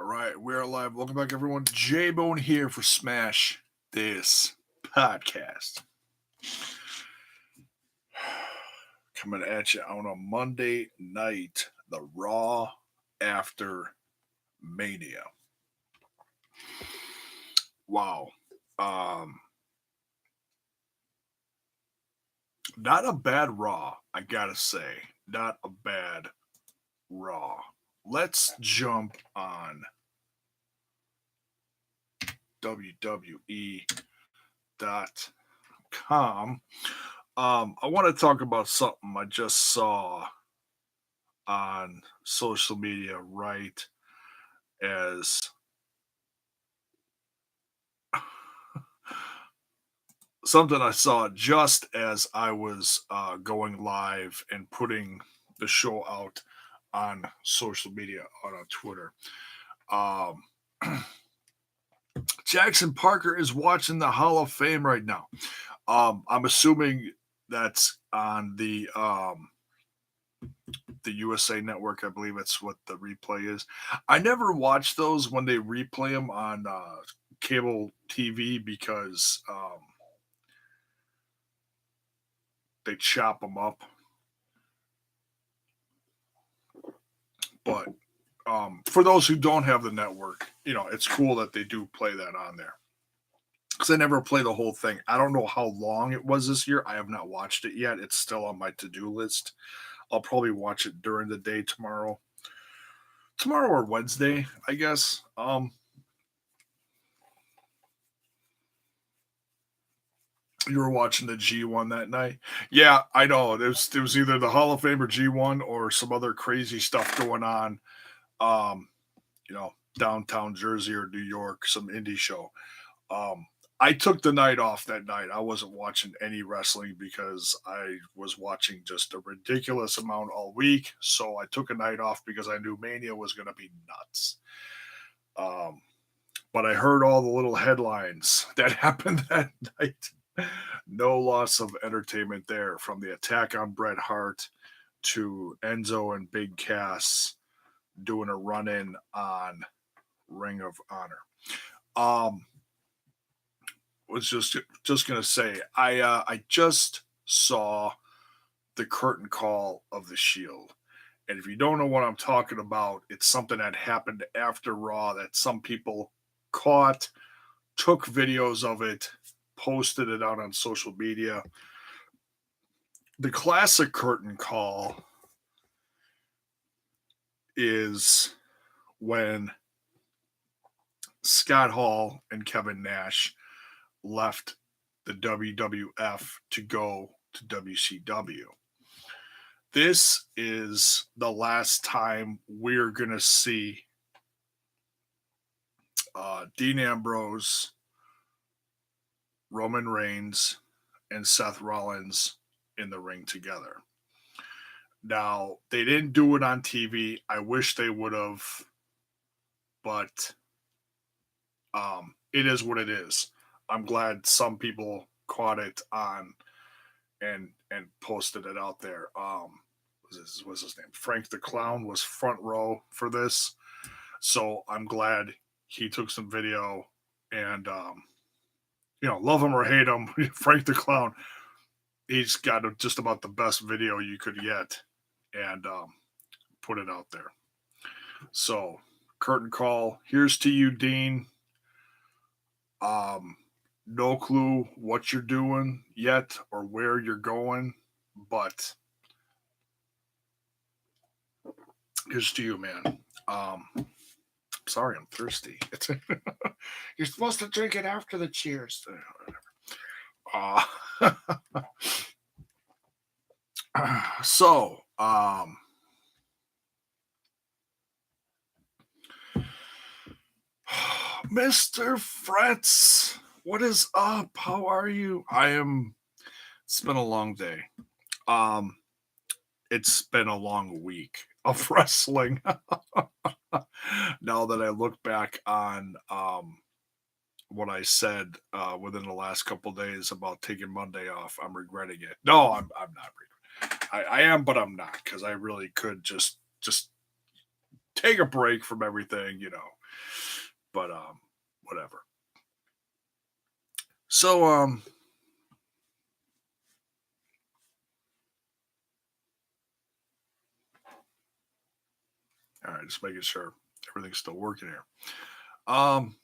All right, we're live. Welcome back, everyone. J Bone here for Smash This Podcast. Coming at you on a Monday night, the Raw after Mania. Wow. Not a bad Raw, I gotta say. Not a bad Raw. Let's jump on WWE.com. I want to talk about something I just saw on social media right as something I saw just as I was going live and putting the show out on social media on Twitter. Jackson Parker is watching the Hall of Fame right now. I'm assuming that's on the USA Network. I believe it's what the replay is. I never watch those when they replay them on cable TV because they chop them up. But for those who don't have the network, it's cool that they do play that on there. Because I never play the whole thing. I don't know how long it was this year. I have not watched it yet. It's still on my to-do list. I'll probably watch it during the day tomorrow. Tomorrow or Wednesday, I guess. You were watching the G1 that night? Yeah, I know. It was either the Hall of Fame or G1 or some other crazy stuff going on. Downtown Jersey or New York, some indie show. I took the night off that night. I wasn't watching any wrestling because I was watching just a ridiculous amount all week. So I took a night off because I knew Mania was going to be nuts. But I heard all the little headlines that happened that night. No loss of entertainment there, from the attack on Bret Hart to Enzo and Big Cass doing a run-in on Ring of Honor. Was just gonna say I just saw the curtain call of the Shield, and if you don't know what I'm talking about, it's something that happened after Raw that some people caught, took videos of it, posted it out on social media. The classic curtain call is when Scott Hall and Kevin Nash left the WWF to go to WCW. This is the last time we're going to see Dean Ambrose, Roman Reigns, and Seth Rollins in the ring together. Now, they didn't do it on TV. I wish they would have, but it is what it is. I'm glad some people caught it on and posted it out there. What's his name? Frank the Clown was front row for this, so I'm glad he took some video. And love him or hate him, Frank the Clown, he's got just about the best video you could get, and put it out there. So, curtain call. Here's to you, Dean. No clue what you're doing yet or where you're going, but here's to you, man. Sorry, I'm thirsty. You're supposed to drink it after the cheers. So, Mr. Fretz, what is up? How are you? It's been a long day. It's been a long week of wrestling. Now that I look back on what I said within the last couple of days about taking Monday off, I'm regretting it. No, I'm not regretting. I am, but I'm not, because I really could just take a break from everything, But whatever. So all right, just making sure everything's still working here. Um,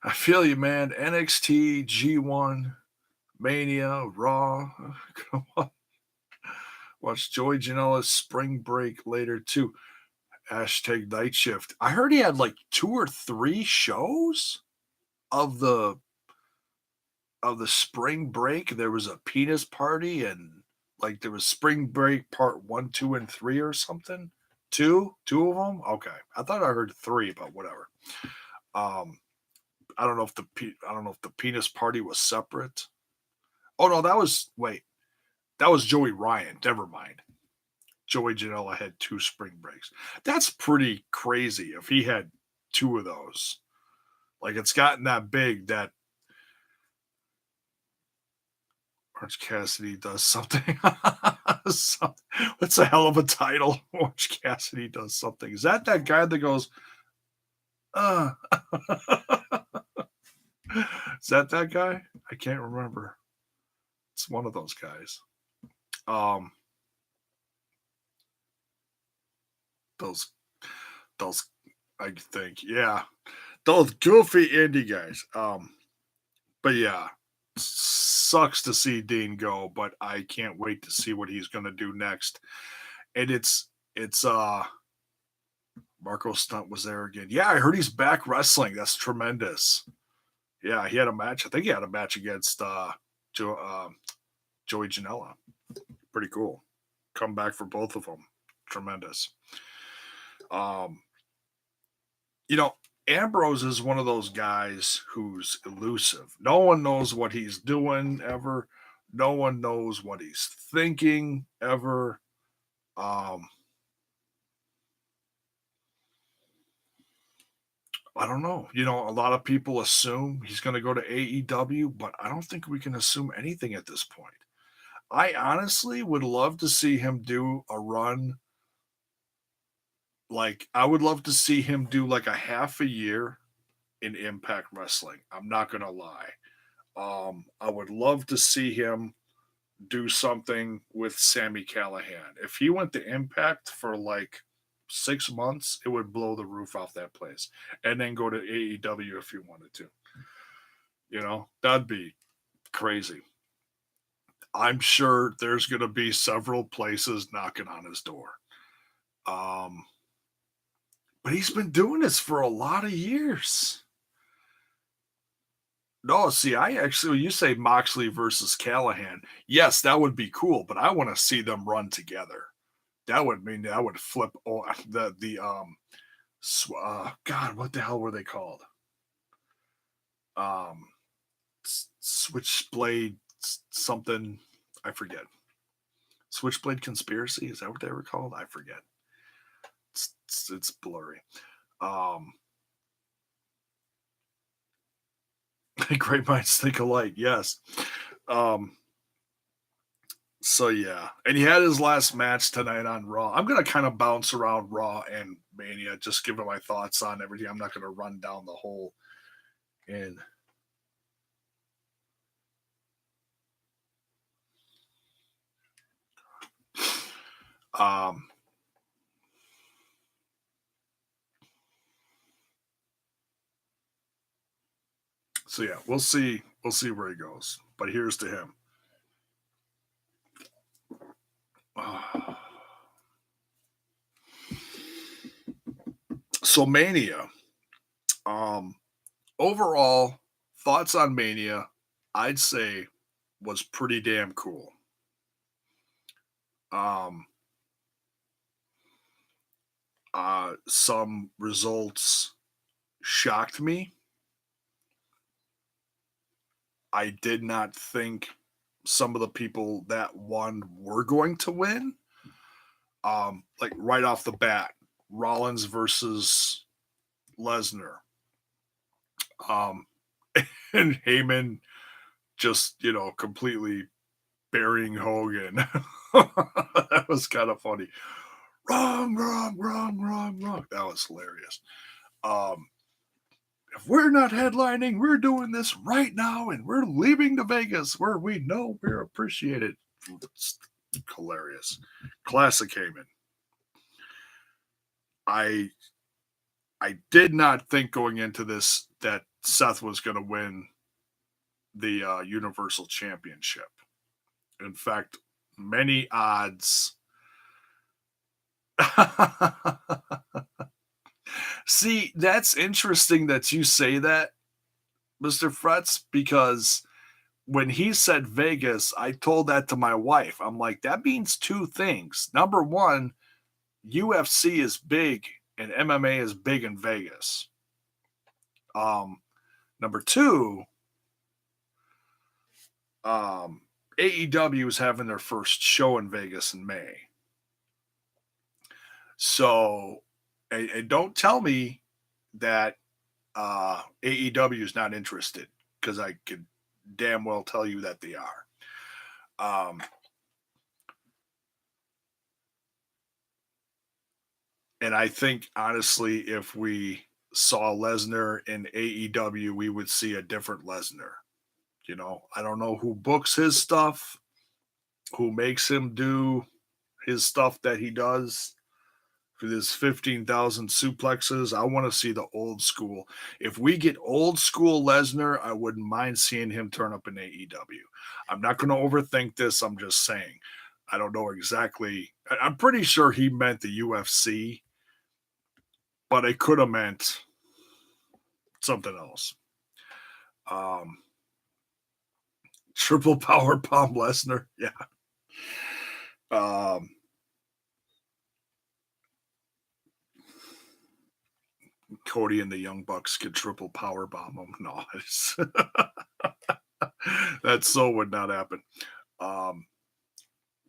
I feel you, man. NXT, G1, Mania, Raw. Come on. Watch Joey Janela's Spring Break later too. Hashtag night shift. I heard he had like 2 or 3 shows of the spring break. There was a penis party and like there was spring break part 1, 2, and 3 or something. Two of them. Okay, I thought I heard 3, but whatever. Um, I don't know if I don't know if the penis party was separate. Oh no, that was wait, that was Joey Ryan. Never mind. Joey Janela had 2 spring breaks. That's pretty crazy if he had 2 of those. Like it's gotten that big that Orange Cassidy does something. That's a hell of a title. Orange Cassidy does something. Is that guy that goes, uh? Is that guy? I can't remember. It's one of those guys. Um, those, those, I think, yeah, those goofy indie guys. But yeah, sucks to see Dean go, but I can't wait to see what he's going to do next. And it's Marco Stunt was there again. Yeah, I heard he's back wrestling. That's tremendous. Yeah, he had a match. I think he had a match against Joey Janela. Pretty cool. Come back for both of them. Tremendous. Um, you know, Ambrose is one of those guys who's elusive. No one knows what he's doing ever. No one knows what he's thinking ever. Um, I don't know. A lot of people assume he's going to go to AEW, but I don't think we can assume anything at this point. I honestly would love to see him do a run. Like, I would love to see him do like a half a year in Impact Wrestling. I'm not going to lie. I would love to see him do something with Sammy Callahan. If he went to Impact for like 6 months, it would blow the roof off that place. And then go to AEW if he wanted to. That'd be crazy. I'm sure there's going to be several places knocking on his door. Um, but he's been doing this for a lot of years. No, see, I actually, when you say Moxley versus Callahan, yes, that would be cool, but I want to see them run together. That would mean that would flip God, what the hell were they called? Um, Switchblade something, I forget. Switchblade Conspiracy, is that what they were called? I forget. It's blurry. Um, Great minds think alike. Yes. Um, so yeah, and he had his last match tonight on Raw. I'm gonna kind of bounce around Raw and Mania, just giving my thoughts on everything. I'm not gonna run down the whole. And um, so yeah, we'll see. We'll see where he goes. But here's to him. So Mania. Um, Overall thoughts on Mania, I'd say was pretty damn cool. Um, some results shocked me. I did not think some of the people that won were going to win. Like right off the bat, Rollins versus Lesnar. Um, and Heyman just, completely burying Hogan. That was kind of funny. Wrong, wrong, wrong, wrong, wrong. That was hilarious. Um, if we're not headlining, we're doing this right now, and we're leaving to Vegas where we know we're appreciated. It's hilarious. Classic Heyman. I I did not think going into this that Seth was going to win the Universal Championship. In fact, many odds. See, that's interesting that you say that, Mr. Fretz, because when he said Vegas, I told that to my wife. I'm like, that means two things. Number one, UFC is big and MMA is big in Vegas. Um, Number two, AEW is having their first show in Vegas in May. So, and don't tell me that AEW is not interested because I could damn well tell you that they are. Um, and I think honestly, if we saw Lesnar in AEW, we would see a different Lesnar. You know, I don't know who books his stuff, who makes him do his stuff that he does for this 15,000 suplexes. I want to see the old school. If we get old school Lesnar, I wouldn't mind seeing him turn up in AEW. I'm not going to overthink this. I'm just saying. I don't know exactly. I'm pretty sure he meant the UFC, but it could have meant something else. Um, Triple power bomb Lesnar. Yeah. Um, Cody and the Young Bucks could triple power bomb him. No, that so would not happen. Um,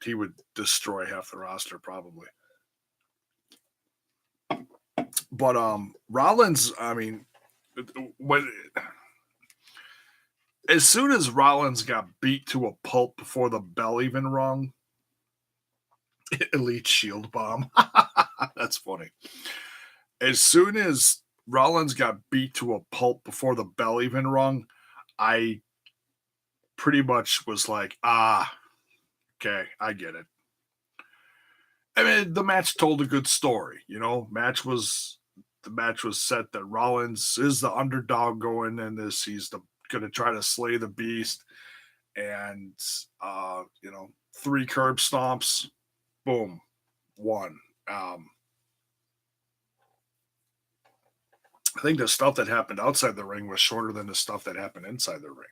he would destroy half the roster probably. But Rollins, I mean, when as soon as Rollins got beat to a pulp before the bell even rung, elite shield bomb. That's funny. As soon as Rollins got beat to a pulp before the bell even rung, I pretty much was like, okay, I get it. I mean, the match told a good story. You know, the match was set that Rollins is the underdog going in this. He's going to try to slay the beast, and three curb stomps, boom, won. I think the stuff that happened outside the ring was shorter than the stuff that happened inside the ring.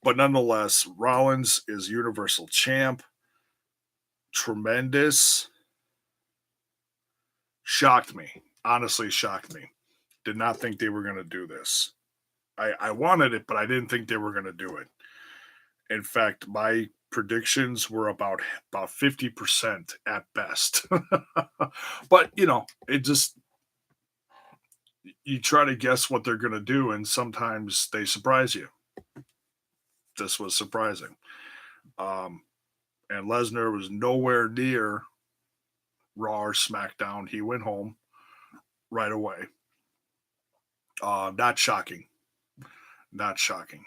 But nonetheless, Rollins is Universal Champ. Tremendous. Shocked me. Honestly, shocked me. Did not think they were going to do this. I wanted it, but I didn't think they were going to do it. In fact, my predictions were about 50% at best. But it just you try to guess what they're going to do, and sometimes they surprise you. This was surprising. Um, and Lesnar was nowhere near Raw or SmackDown. He went home right away. Not shocking. Not shocking.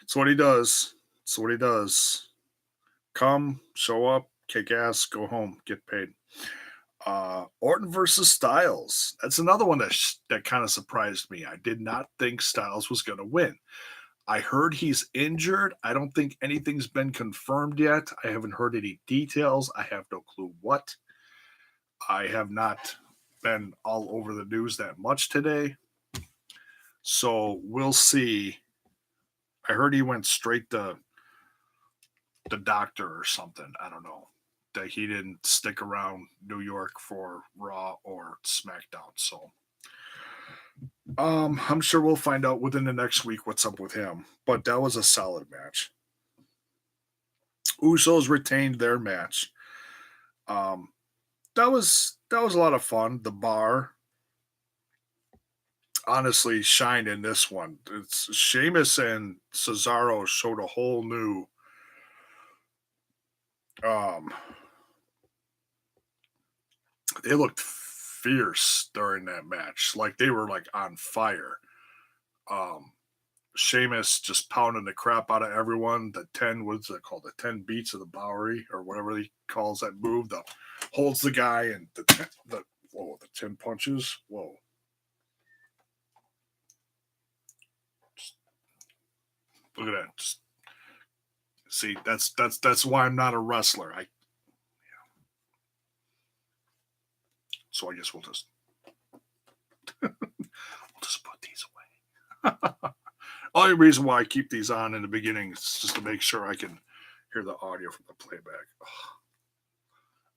It's what he does. It's what he does. Come, show up, kick ass, go home, get paid. Orton versus Styles. That's another one that kind of surprised me. I did not think Styles was going to win. I heard he's injured. I don't think anything's been confirmed yet. I haven't heard any details. I have no clue what. I have not been all over the news that much today. So we'll see. I heard he went straight to the doctor or something. I don't know. That he didn't stick around New York for Raw or SmackDown. So I'm sure we'll find out within the next week what's up with him. But that was a solid match. Usos retained their match. Um, that was a lot of fun. The bar honestly shined in this one. It's Sheamus and Cesaro showed a whole new um they looked fierce during that match. Like they were like on fire. Um, Sheamus just pounding the crap out of everyone. The 10, what's it called? The 10 beats of the Bowery or whatever he calls that move. The holds the guy and the 10 punches. Whoa. Just look at that. Just, see, that's why I'm not a wrestler. So I guess we'll just put these away. Only reason why I keep these on in the beginning is just to make sure I can hear the audio from the playback.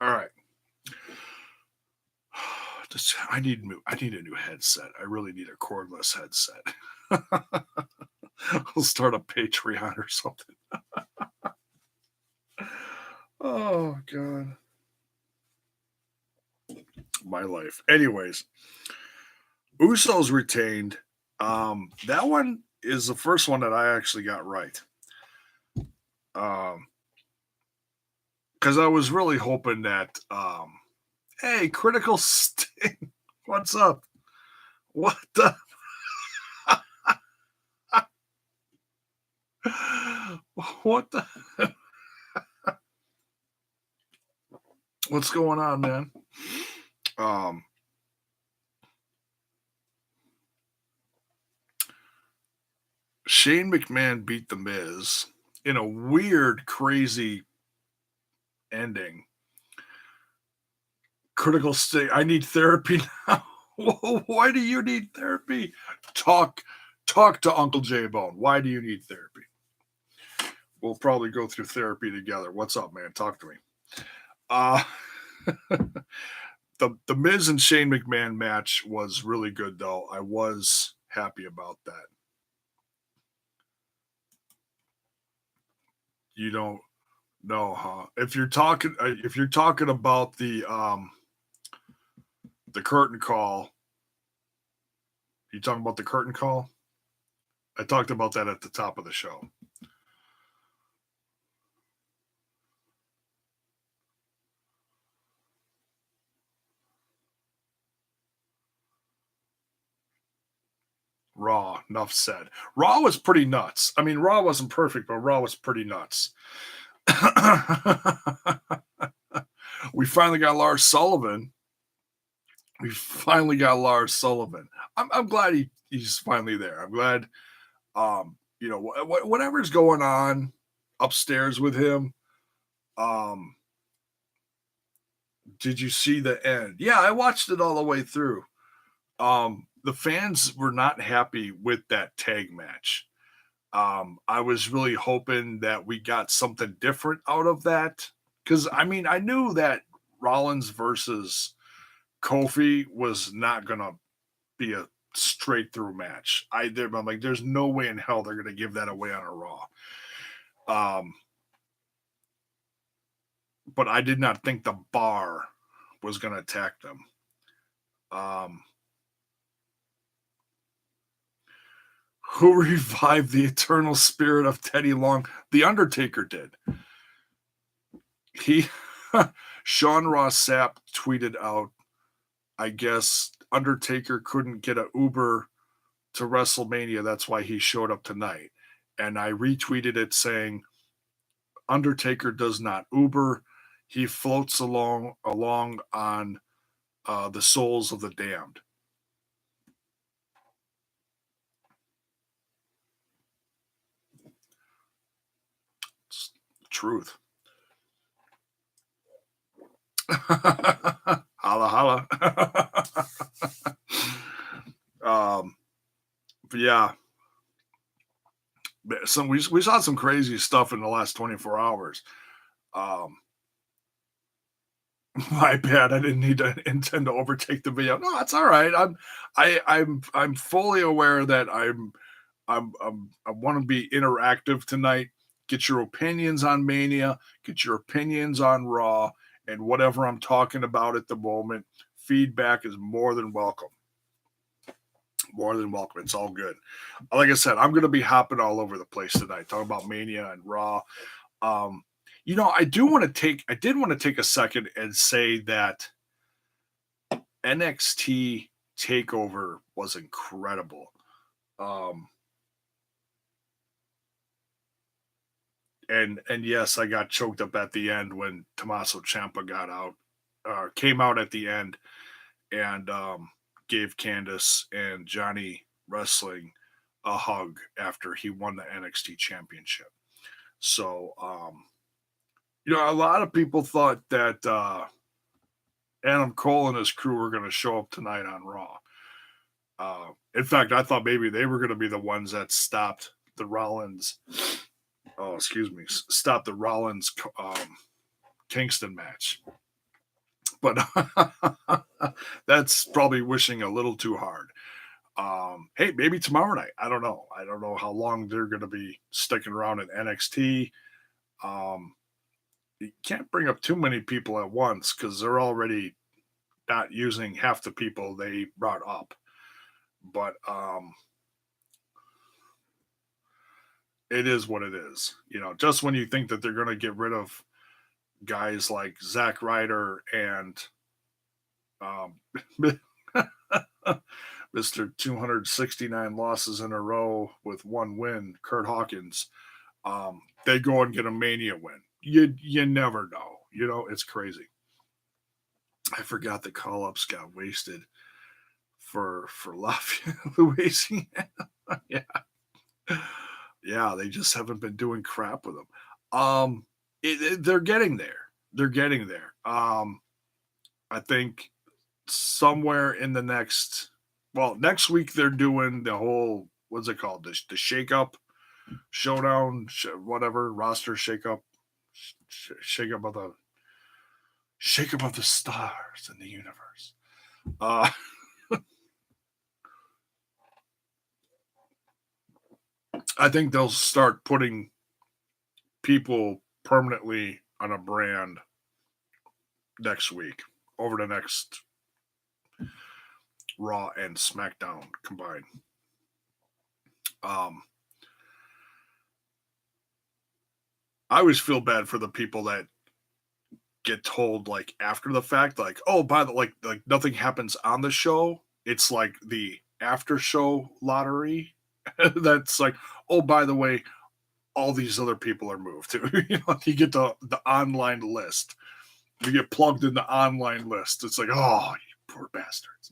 All right. I need a new headset. I really need a cordless headset. I'll start a Patreon or something. Oh God. My life. Anyways, Usos retained. That one is the first one that I actually got right. Because I was really hoping that hey, Critical Sting, what's up? What the what the what's going on, man? Shane McMahon beat The Miz in a weird, crazy ending. Critical State. I need therapy now. Why do you need therapy? Talk to Uncle J Bone. Why do you need therapy? We'll probably go through therapy together. What's up, man? Talk to me. The Miz and Shane McMahon match was really good, though. I was happy about that. You don't know, huh? If you're talking about the curtain call, you talking about the curtain call? I talked about that at the top of the show. Raw, enough said. Raw was pretty nuts. I mean, Raw wasn't perfect, but Raw was pretty nuts. We finally got Lars Sullivan. I'm glad he's finally there. I'm glad, whatever's going on upstairs with him. Did you see the end? Yeah, I watched it all the way through. The fans were not happy with that tag match. I was really hoping that we got something different out of that. Because, I mean, I knew that Rollins versus Kofi was not going to be a straight through match. I'm like, there's no way in hell they're going to give that away on a Raw. But I did not think the Bar was going to attack them. Who revived the eternal spirit of Teddy Long? The Undertaker did. Sean Ross Sapp tweeted out, I guess Undertaker couldn't get an Uber to WrestleMania. That's why he showed up tonight. And I retweeted it saying, Undertaker does not Uber. He floats along on the souls of the damned. It's the truth. Holla, holla. But yeah. We saw some crazy stuff in the last 24 hours. My bad. I didn't intend to overtake the video. No, that's all right. I'm fully aware that I want to be interactive tonight. Get your opinions on Mania. Get your opinions on Raw and whatever I'm talking about at the moment. Feedback is more than welcome. More than welcome. It's all good. Like I said, I'm going to be hopping all over the place tonight, talking about Mania and Raw. I did want to take a second and say that NXT Takeover was incredible. Um, and yes, I got choked up at the end when Tommaso Ciampa came out at the end and gave Candice and Johnny Wrestling a hug after he won the NXT Championship. So, a lot of people thought that Adam Cole and his crew were going to show up tonight on Raw. In fact, I thought maybe they were going to be the ones that stopped the Rollins. Oh, excuse me, stopped the Rollins Kingston match. But that's probably wishing a little too hard. Hey, maybe tomorrow night. I don't know. I don't know how long they're going to be sticking around in NXT. You can't bring up too many people at once because they're already not using half the people they brought up. But it is what it is. Just when you think that they're going to get rid of guys like Zack Ryder and um, Mr. 269 losses in a row with one win, Kurt Hawkins, they go and get a Mania win. You never know. It's crazy. I forgot the call ups got wasted for Lafayette Louisiana. Yeah. Yeah, they just haven't been doing crap with them. They're getting there. They're getting there. I think somewhere in the next week they're doing the whole, what's it called, the shake up showdown, whatever, roster shake up, shake up of the stars in the universe. I think they'll start putting people permanently on a brand next week, over the next Raw and SmackDown combined. I always feel bad for the people that get told like after the fact, like, oh, by the like nothing happens on the show. It's like the after show lottery. That's like, oh, by the way, all these other people are moved to. You get the online list. You get plugged in the online list. It's like, oh, you poor bastards.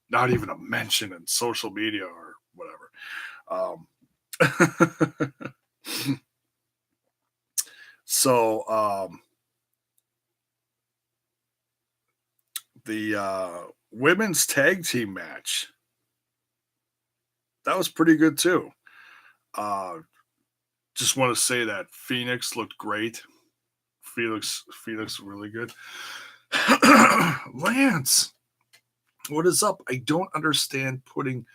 Not even a mention in social media or whatever. So the women's tag team match, that was pretty good too. Just want to say that Phoenix looked great. Felix really good. Lance, what is up? I don't understand putting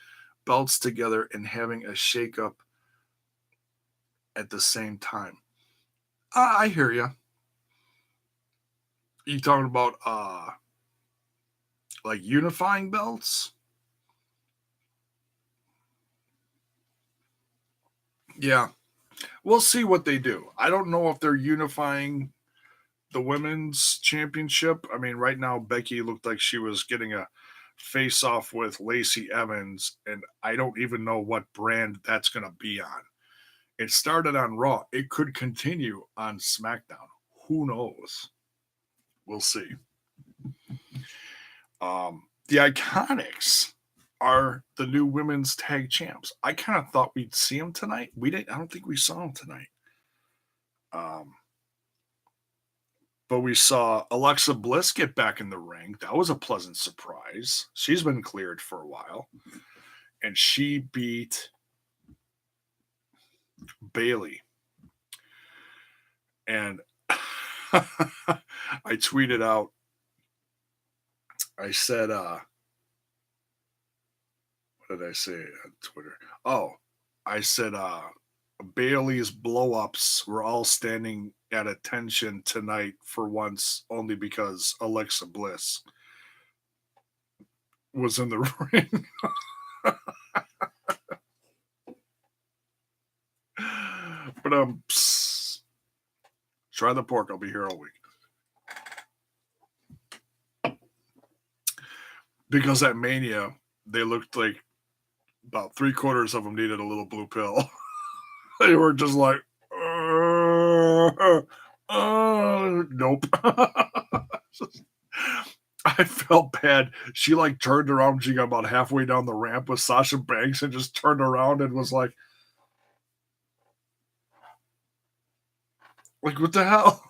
belts together and having a shakeup at the same time. I hear you. You talking about like unifying belts? Yeah. We'll see what they do. I don't know if they're unifying the women's championship. I mean, right now Becky looked like she was getting a face off with Lacey Evans, and I don't even know what brand that's going to be on. It started on Raw. It could continue on SmackDown. Who knows? We'll see. The Iconics are the new women's tag champs. I kind of thought we'd see them tonight. We didn't. I don't think we saw them tonight. But we saw Alexa Bliss get back in the ring. That was a pleasant surprise. She's been cleared for a while, and she beat Bailey. And I tweeted out, I said, what did I say on Twitter? Oh, I said, Bailey's blow-ups were all standing at attention tonight for once, only because Alexa Bliss was in the ring. But try the pork. I'll be here all week. because at Mania they looked like about 3/4 of them needed a little blue pill. They were just like, nope. I felt bad. She like turned around. She got about halfway down the ramp with Sasha Banks and just turned around and was like, what the hell?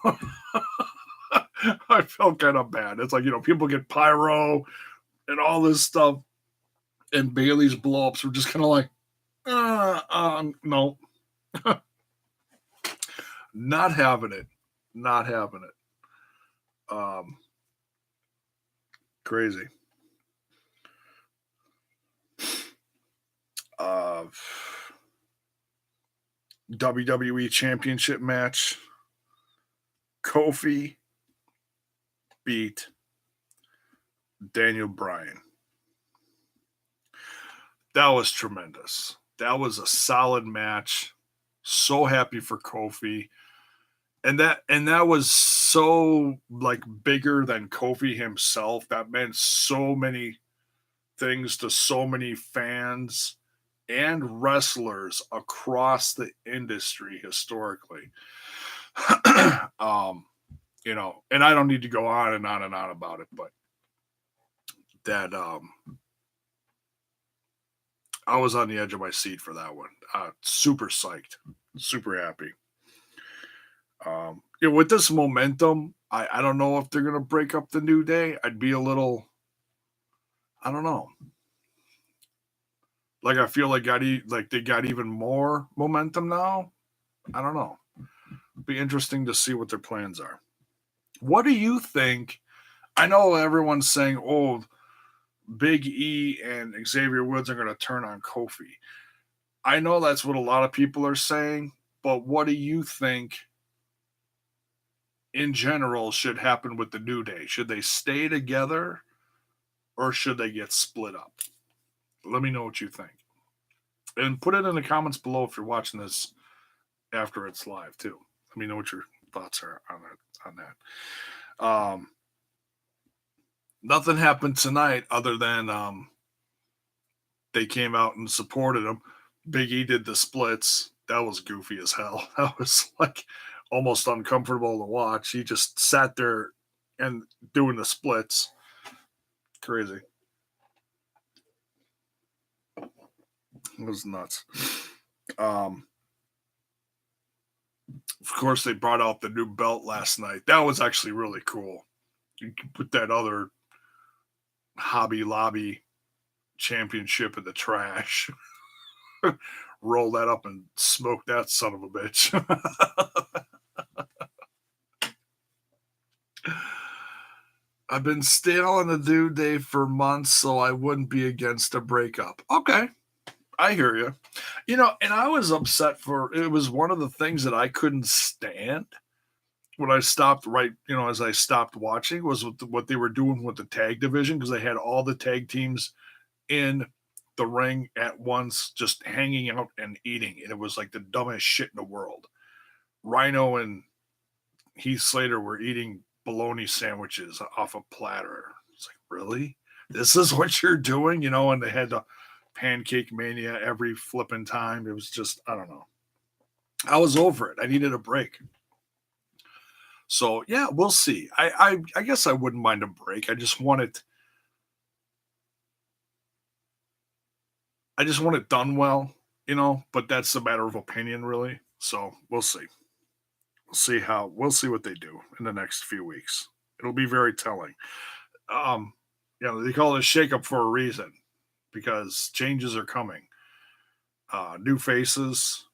I felt kind of bad. It's like, people get pyro and all this stuff, and Bailey's blow ups were just kind of like, no, not having it, not having it. Crazy. WWE Championship match. Kofi beat Daniel Bryan. That was tremendous. That was a solid match. So happy for Kofi. And that was so like bigger than Kofi himself. That meant so many things to so many fans and wrestlers across the industry historically. And I don't need to go on and on and on about it, but that I was on the edge of my seat for that one. Super psyched, super happy. With this momentum, I don't know if they're gonna break up the New Day. I'd be a little, I don't know. Like I feel like they got even more momentum now. I don't know. Be interesting to see what their plans are. What do you think? I know everyone's saying, "Oh, Big E and Xavier Woods are going to turn on Kofi." I know that's what a lot of people are saying, but what do you think in general should happen with the New Day? Should they stay together or should they get split up? Let me know what you think. And put it in the comments below if you're watching this after it's live too. Let me know what your thoughts are on that. Nothing happened tonight other than they came out and supported him. Big E did the splits. That was goofy as hell. That was like almost uncomfortable to watch. He just sat there and doing the splits. Crazy. It was nuts. Of course, they brought out the new belt last night. That was actually really cool. You can put that other Hobby Lobby championship in the trash. Roll that up and smoke that son of a bitch. I've been stale on the New Day for months, so I wouldn't be against a breakup. Okay. I hear you. And I was upset for it was one of the things that I couldn't stand when I stopped as I stopped watching was what they were doing with the tag division because they had all the tag teams in the ring at once, just hanging out and eating. And it was like the dumbest shit in the world. Rhino and Heath Slater were eating bologna sandwiches off a platter. It's like, really? This is what you're doing? And they had the Pancake Mania every flipping time. It was just, I don't know. I was over it. I needed a break. So yeah, we'll see. I guess I wouldn't mind a break. I just want it done well, but that's a matter of opinion really. So we'll see. We'll see what they do in the next few weeks. It'll be very telling. They call it a shakeup for a reason because changes are coming. New faces,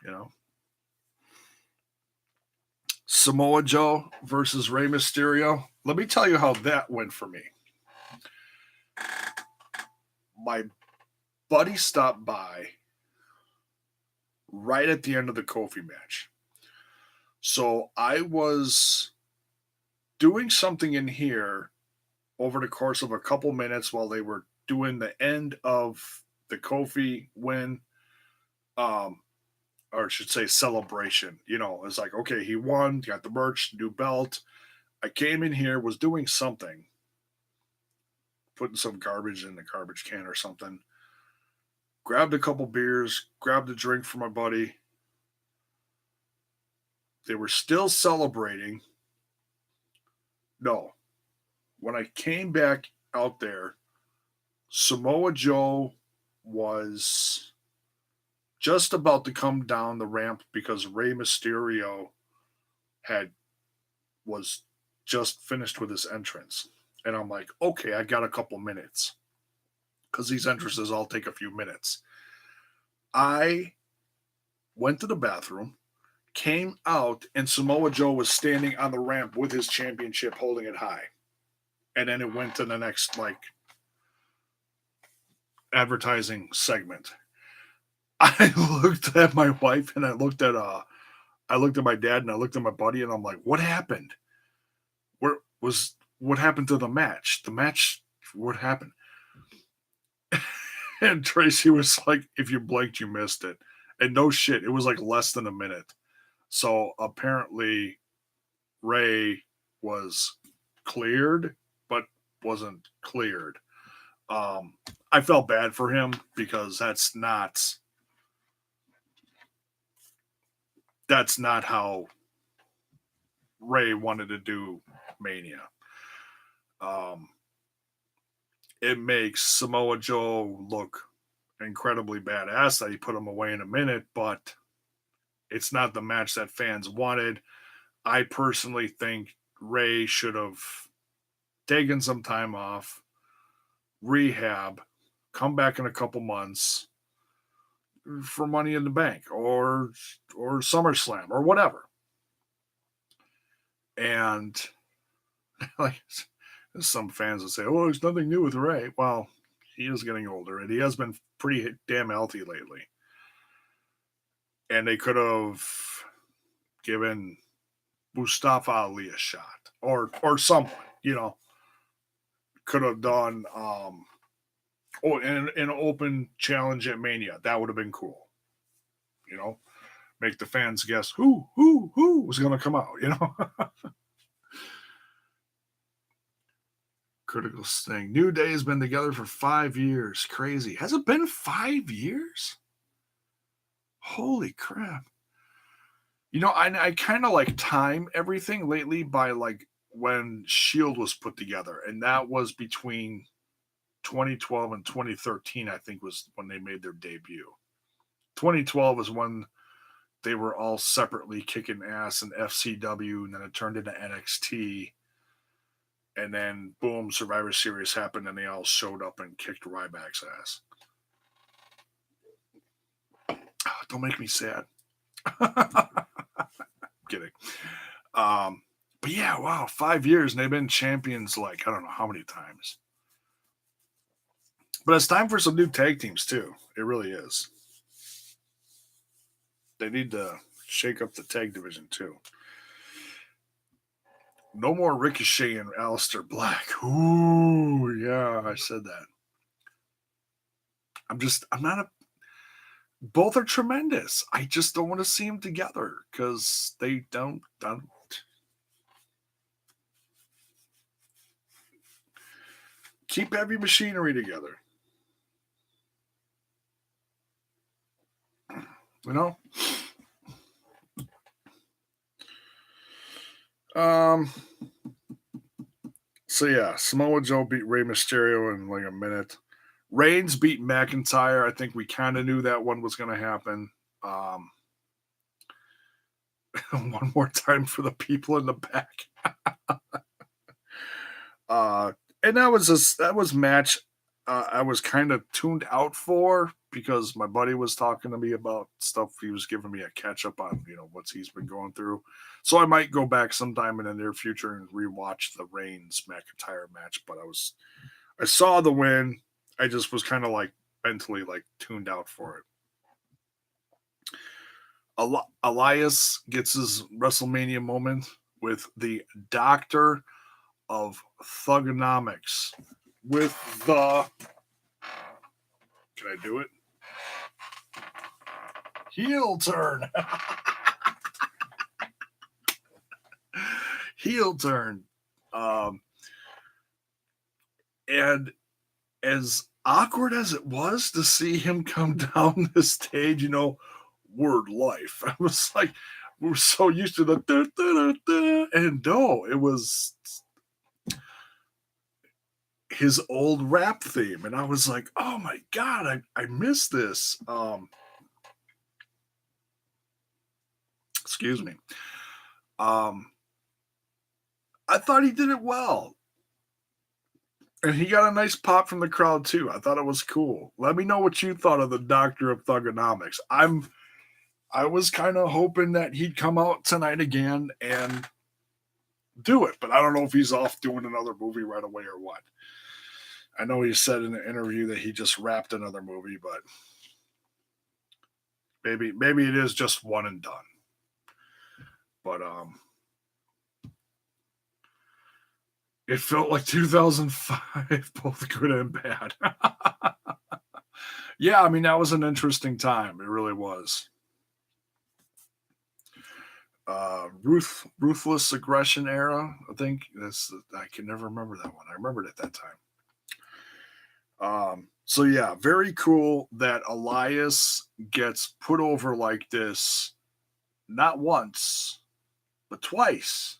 you know. Samoa Joe versus Rey Mysterio. Let me tell you how that went for me. My buddy stopped by right at the end of the Kofi match. So I was doing something in here over the course of a couple minutes while they were doing the end of the Kofi win, or I should say celebration. It's like, okay, he won, got the merch, new belt. I came in here, was doing something, putting some garbage in the garbage can or something. Grabbed a couple beers, grabbed a drink for my buddy. They were still celebrating. No, when I came back out there, Samoa Joe was just about to come down the ramp because Rey Mysterio had was just finished with his entrance. And I'm like, okay, I got a couple minutes because these entrances all take a few minutes. I went to the bathroom, came out, and Samoa Joe was standing on the ramp with his championship holding it high. And then it went to the next like advertising segment. I looked at my wife and I looked at my dad and I looked at my buddy and I'm like, what happened? What happened to the match? The match, what happened? And Tracy was like, if you blinked, you missed it. And no shit, it was like less than a minute. So apparently Ray was cleared, but wasn't cleared. I felt bad for him because that's not how Ray wanted to do Mania. It makes Samoa Joe look incredibly badass that he put him away in a minute, but it's not the match that fans wanted. I personally think Ray should have taken some time off, rehab, come back in a couple months for Money in the Bank or SummerSlam or whatever. And like some fans will say, "Oh, there's nothing new with Ray." Well, he is getting older, and he has been pretty damn healthy lately. And they could have given Mustafa Ali a shot, or someone, could have done an open challenge at Mania. That would have been cool. Make the fans guess who was going to come out. Critical Sting. New Day has been together for 5 years. Crazy. Has it been 5 years? Holy crap. I kind of like time everything lately by like when Shield was put together, and that was between 2012 and 2013, I think, was when they made their debut. 2012 is when they were all separately kicking ass in FCW, and then it turned into NXT. And then, boom, Survivor Series happened, and they all showed up and kicked Ryback's ass. Don't make me sad. Kidding. But yeah, wow, 5 years, and they've been champions like I don't know how many times. But it's time for some new tag teams, too. It really is. They need to shake up the tag division, too. No more Ricochet and Aleister Black. Ooh, yeah, I said that. I'm not a. Both are tremendous. I just don't want to see them together because they don't. Keep Heavy Machinery together. You know? So yeah, Samoa Joe beat Rey Mysterio in like a minute. Reigns beat McIntyre. I think we kind of knew that one was going to happen. One more time for the people in the back. And that was match I was kind of tuned out for because my buddy was talking to me about stuff. He was giving me a catch up on what he's been going through. So I might go back sometime in the near future and rewatch the Reigns McIntyre match. But I saw the win. I just was kind of like mentally like tuned out for it. Elias gets his WrestleMania moment with the Doctor of Thugonomics with the. Can I do it? Heel turn. Heel turn. And as awkward as it was to see him come down the stage, word life. I was like, we were so used to the da, da, da, da, and no, it was his old rap theme, and I was like, oh my god, I miss this. Excuse me. Um, I thought he did it well. And he got a nice pop from the crowd too. I thought it was cool. Let me know what you thought of the Doctor of Thugonomics. I was kind of hoping that he'd come out tonight again and do it, but I don't know if he's off doing another movie right away or what. I know he said in an interview that he just wrapped another movie, but maybe it is just one and done. But it felt like 2005, both good and bad. Yeah, I mean that was an interesting time. It really was. Ruthless aggression era. I think I can never remember that one. I remembered it that time. So yeah, very cool that Elias gets put over like this, not once, but twice,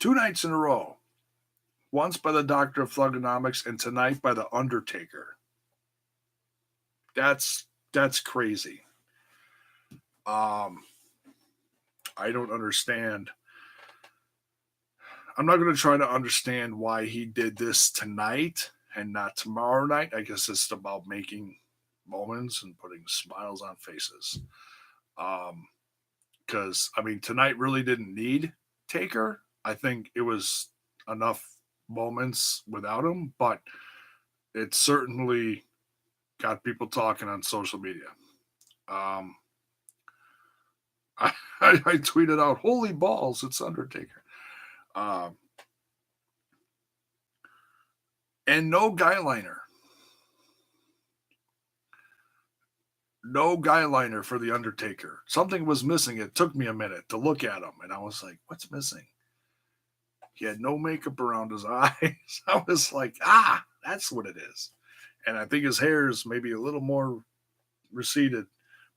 2 nights in a row. Once by the Doctor of Thugonomics and tonight by the Undertaker. That's crazy. Um, I don't understand. I'm not going to try to understand why he did this tonight and not tomorrow night. I guess it's about making moments and putting smiles on faces. Because I mean, tonight really didn't need Taker. I think it was enough moments without him, but it certainly got people talking on social media. Um, I tweeted out, "Holy balls, it's Undertaker," um, and no guy liner. No guy liner for the Undertaker. Something was missing. It took me a minute to look at him, and I was like, "What's missing?" He had no makeup around his eyes. I was like, that's what it is. And I think his hair is maybe a little more receded,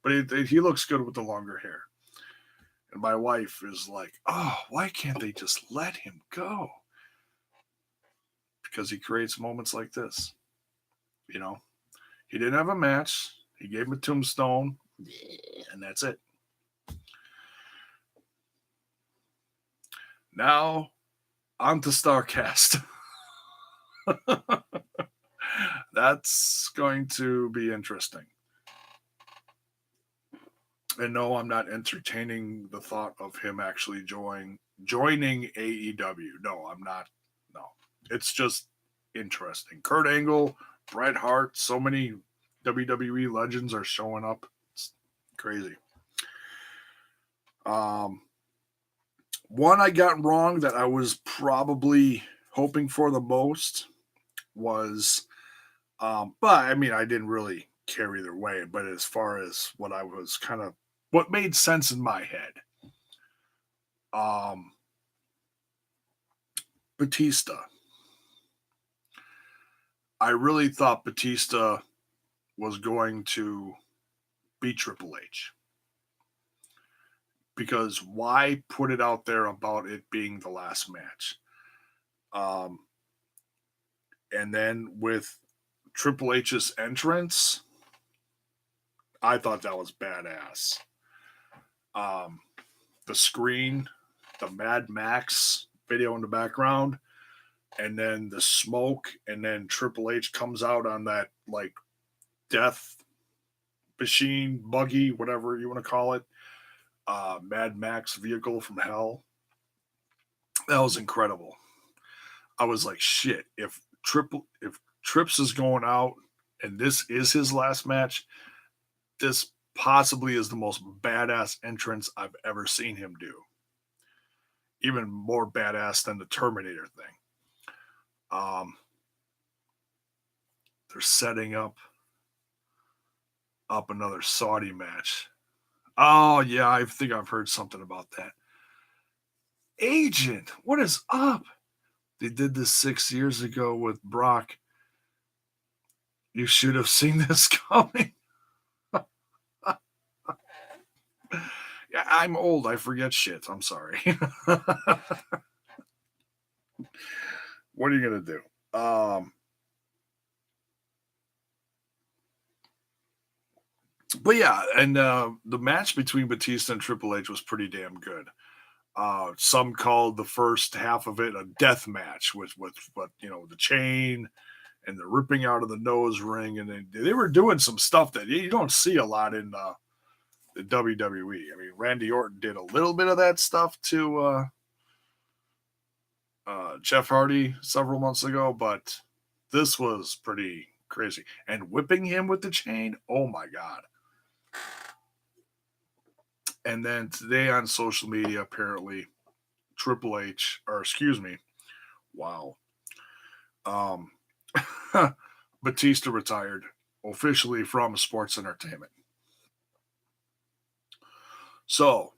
but he looks good with the longer hair. And my wife is like, "Oh, why can't they just let him go?" Because he creates moments like this. You know, he didn't have a match. He gave him a tombstone, and that's it. Now on to Starcast. That's going to be interesting. And no, I'm not entertaining the thought of him actually joining AEW. No, I'm not. No, it's just interesting. Kurt Angle, Bret Hart, so many WWE legends are showing up. It's crazy. One I got wrong that I was probably hoping for the most was, but I mean, I didn't really care either way. But as far as what I was kind of, what made sense in my head, um, Batista. I really thought Batista was going to beat Triple H. Because why put it out there about it being the last match? Um, and then with Triple H's entrance, I thought that was badass. Um, the screen, the Mad Max video in the background, and then the smoke, and then Triple H comes out on that like death machine, buggy, whatever you want to call it, Mad Max vehicle from hell. That was incredible. I was like, shit, if Trips is going out and this is his last match, this possibly is the most badass entrance I've ever seen him do. Even more badass than the Terminator thing. Um, they're setting up another Saudi match. Oh yeah, I think I've heard something about that. Agent, what is up? They did this 6 years ago with Brock You should have seen this coming. Yeah, I'm old. I forget shit. I'm sorry. What are you gonna do? But yeah, and the match between Batista and Triple H was pretty damn good. Some called the first half of it a death match with what the chain and the ripping out of the nose ring, and they were doing some stuff that you don't see a lot in the WWE. I mean, Randy Orton did a little bit of that stuff to Jeff Hardy several months ago, but this was pretty crazy. And whipping him with the chain, oh my god! And then today on social media, apparently Triple H, or excuse me, wow, um, Batista retired officially from sports entertainment. So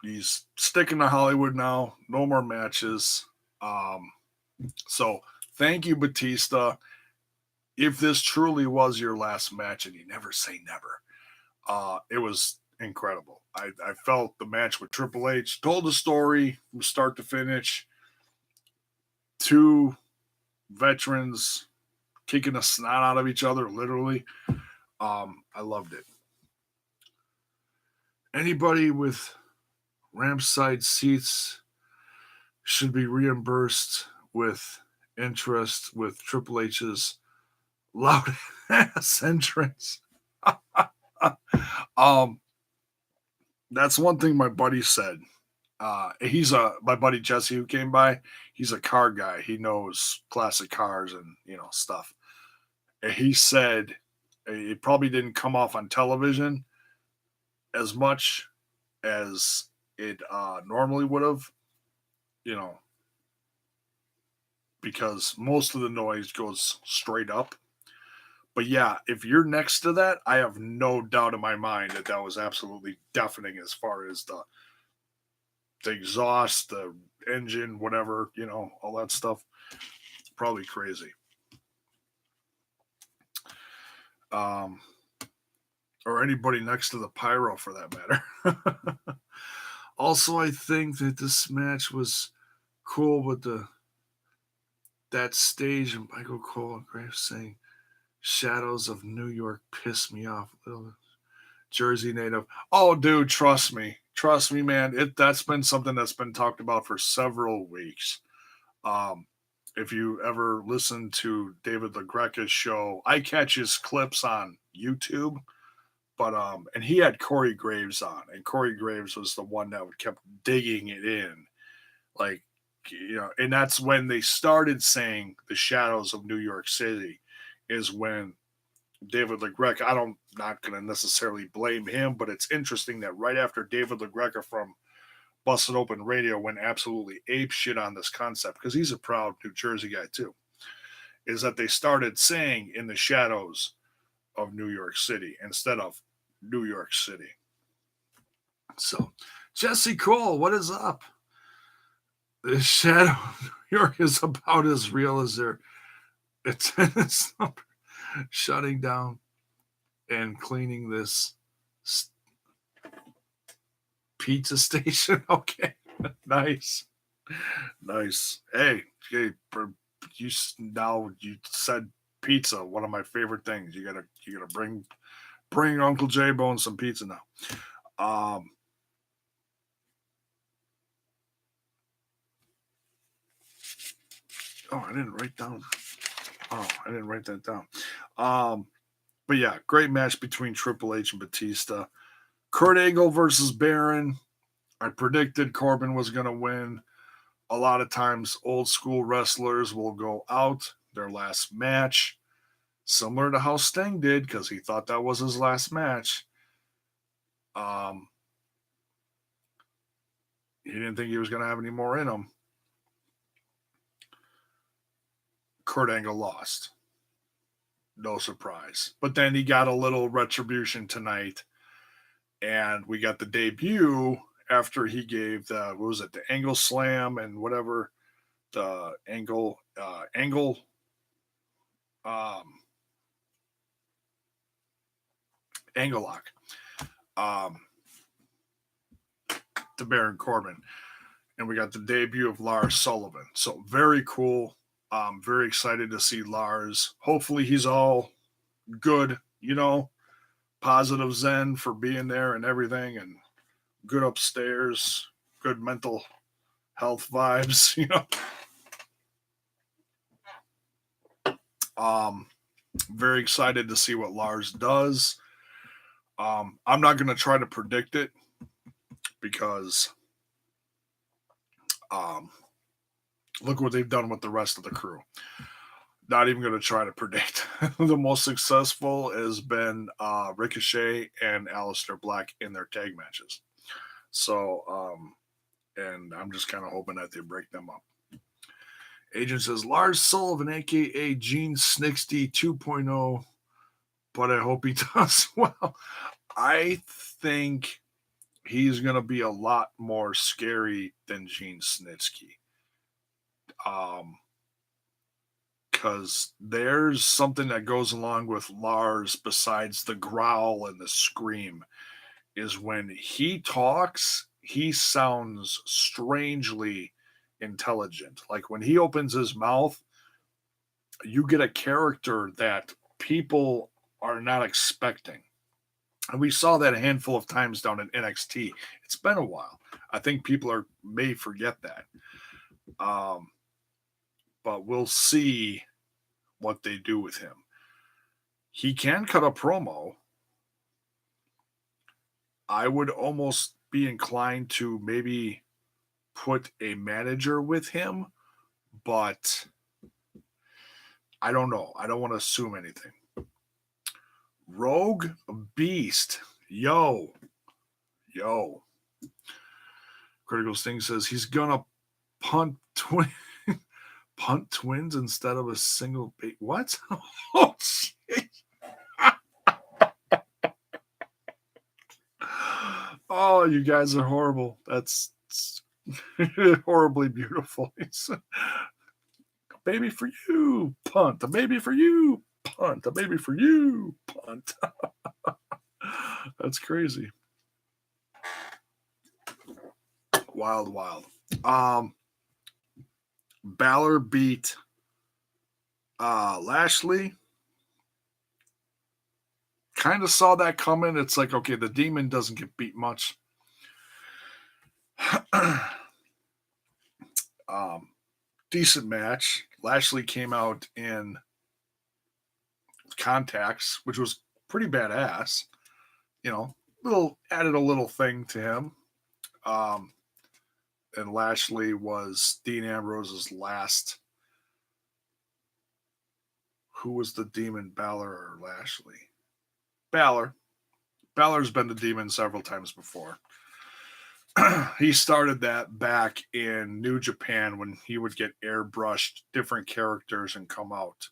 he's sticking to Hollywood now. No more matches. Um, so thank you, Batista. If this truly was your last match, and you never say never, it was incredible. I felt the match with Triple H told the story from start to finish. Two veterans kicking the snot out of each other, literally. I loved it. Anybody with ramp side seats should be reimbursed with interest with Triple H's loud ass entrance. um, that's one thing my buddy said. He's my buddy Jesse who came by. He's a car guy. He knows classic cars and stuff. And he said it probably didn't come off on television as much as it normally would have. You know, because most of the noise goes straight up. But yeah, if you're next to that, I have no doubt in my mind that that was absolutely deafening as far as the exhaust, the engine, whatever, all that stuff. Probably crazy. Um, or anybody next to the pyro for that matter. Also, I think that this match was cool with that stage and Michael Cole and Graves saying "Shadows of New York" piss me off. Little Jersey native. Oh, dude, trust me, man. That's been something that's been talked about for several weeks. Um, if you ever listen to David LaGreca's show, I catch his clips on YouTube. But and he had Corey Graves on, and Corey Graves was the one that kept digging it in, like and that's when they started saying the shadows of New York City, is when David LaGreca. I don't not going to necessarily blame him, but it's interesting that right after David LaGreca from Busted Open Radio went absolutely ape shit on this concept because he's a proud New Jersey guy too. Is that they started saying in the shadows of New York City instead of New York City. So, Jesse Cole, what is up? The shadow of New York is about as real as their attendance number shutting down and cleaning this pizza station. Okay, nice, nice. Hey, now you said pizza. One of my favorite things. You gotta bring Uncle J Bone some pizza now. Um, oh, I didn't write down. Oh, I didn't write that down. Um, but yeah, great match between Triple H and Batista. Kurt Angle versus Baron. I predicted Corbin was going to win. A lot of times, old school wrestlers will go out their last match, similar to how Sting did because he thought that was his last match. Um, he didn't think he was going to have any more in him. Kurt Angle lost. No surprise. But then he got a little retribution tonight, and we got the debut after he gave what was it, the Angle Slam and whatever, the Angle, um, angle lock to Baron Corbin. And we got the debut of Lars Sullivan. So very cool. Very excited to see Lars. Hopefully he's all good, positive zen for being there and everything, and good upstairs, good mental health vibes, Very excited to see what Lars does. I'm not going to try to predict it because look what they've done with the rest of the crew. Not even going to try to predict. The most successful has been Ricochet and Aleister Black in their tag matches. So, and I'm just kind of hoping that they break them up. Agent says, Lars Sullivan, a.k.a. Gene Snixty 2.0, but I hope he does well. I think he's going to be a lot more scary than Gene Snitsky. Because there's something that goes along with Lars besides the growl and the scream, is when he talks, he sounds strangely intelligent. Like when he opens his mouth, you get a character that people are not expecting. And we saw that a handful of times down in NXT. It's been a while. I think people may forget that. But we'll see what they do with him. He can cut a promo. I would almost be inclined to maybe put a manager with him, but I don't know. I don't want to assume anything. Rogue Beast. Yo. Critical Sting says he's gonna punt twins instead of a single bait. What? Oh, shit. Oh, you guys are horrible. That's horribly beautiful. A baby for you, punt. A baby for you, punt. A baby for you, punt. That's crazy. Wild. Balor beat Lashley. Kind of saw that coming. It's like, okay, the Demon doesn't get beat much. Decent match. Lashley came out in contacts, which was pretty badass. Added a little thing to him. And Lashley was Dean Ambrose's last. Who was the Demon, Balor or Lashley? Balor. Balor's been the Demon several times before. He started that back in New Japan when he would get airbrushed different characters and come out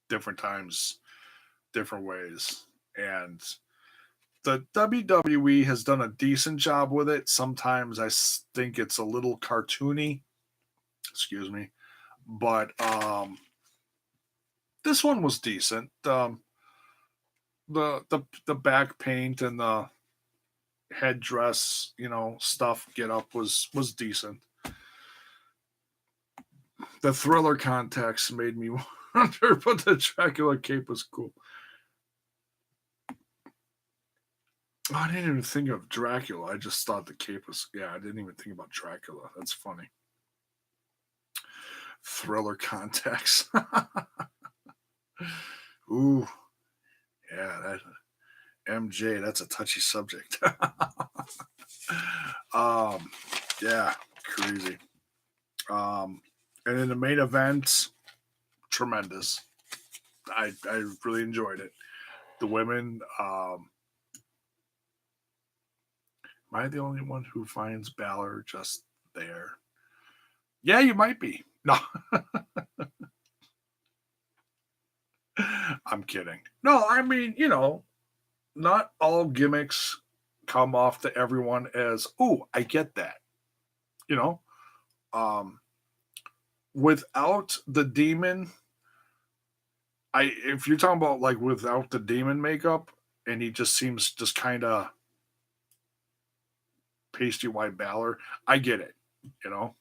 different times, different ways. And the WWE has done a decent job with it. Sometimes I think it's a little cartoony. Excuse me. But this one was decent. The back paint and the headdress, stuff get up was decent. The Thriller context made me wonder, but the Dracula cape was cool. Oh, I didn't even think of Dracula. I just thought the cape was, I didn't even think about Dracula. That's funny. Thriller context. Ooh. Yeah, that MJ, that's a touchy subject. Yeah, crazy. And in the main event, tremendous. I really enjoyed it. The women, am I the only one who finds Balor just there? Yeah, you might be. No. I'm kidding. No, I mean, not all gimmicks come off to everyone as, oh, I get that. Without the Demon, if you're talking about like without the demon makeup, and he just seems just kind of pasty white Balor, I get it. You know,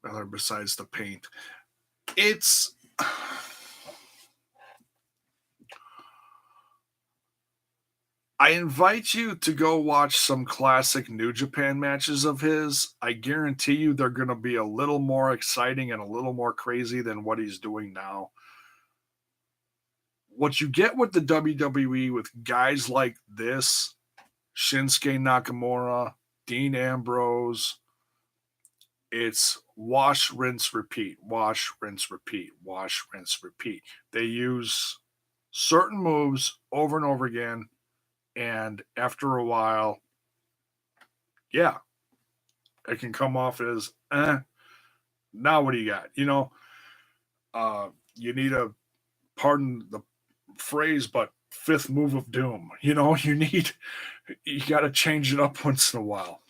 Balor besides the paint, it's. I invite you to go watch some classic New Japan matches of his. I guarantee you they're going to be a little more exciting and a little more crazy than what he's doing now. What you get with the WWE with guys like this, Shinsuke Nakamura, Dean Ambrose, it's wash, rinse, repeat, wash, rinse, repeat, wash, rinse, repeat. They use certain moves over and over again. And after a while, yeah, it can come off as, now what do you got? You need a, pardon the phrase, but fifth move of doom. You got to change it up once in a while.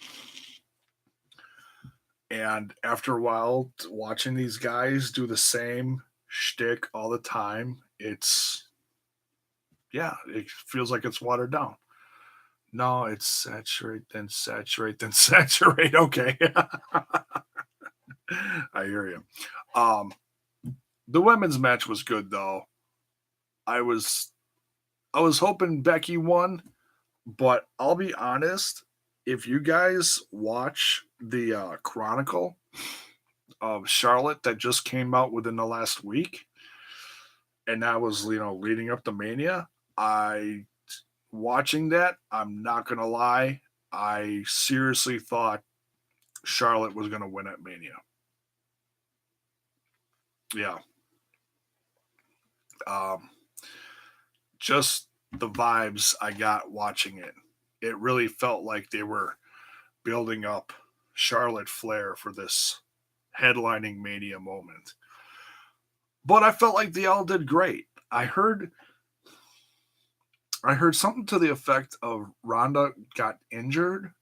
And after a while, watching these guys do the same shtick all the time, it feels like it's watered down. No, it's saturate, then saturate, then saturate. Okay. I hear you. Um, the women's match was good though. I was I was hoping Becky won, but I'll be honest, if you guys watch the Chronicle of Charlotte that just came out within the last week, and that was leading up to Mania, I watching that, I'm not gonna lie, I seriously thought Charlotte was gonna win at Mania. Yeah. Um, just the vibes I got watching it. It really felt like they were building up Charlotte Flair for this headlining Mania moment. But I felt like they all did great. I heard something to the effect of Ronda got injured,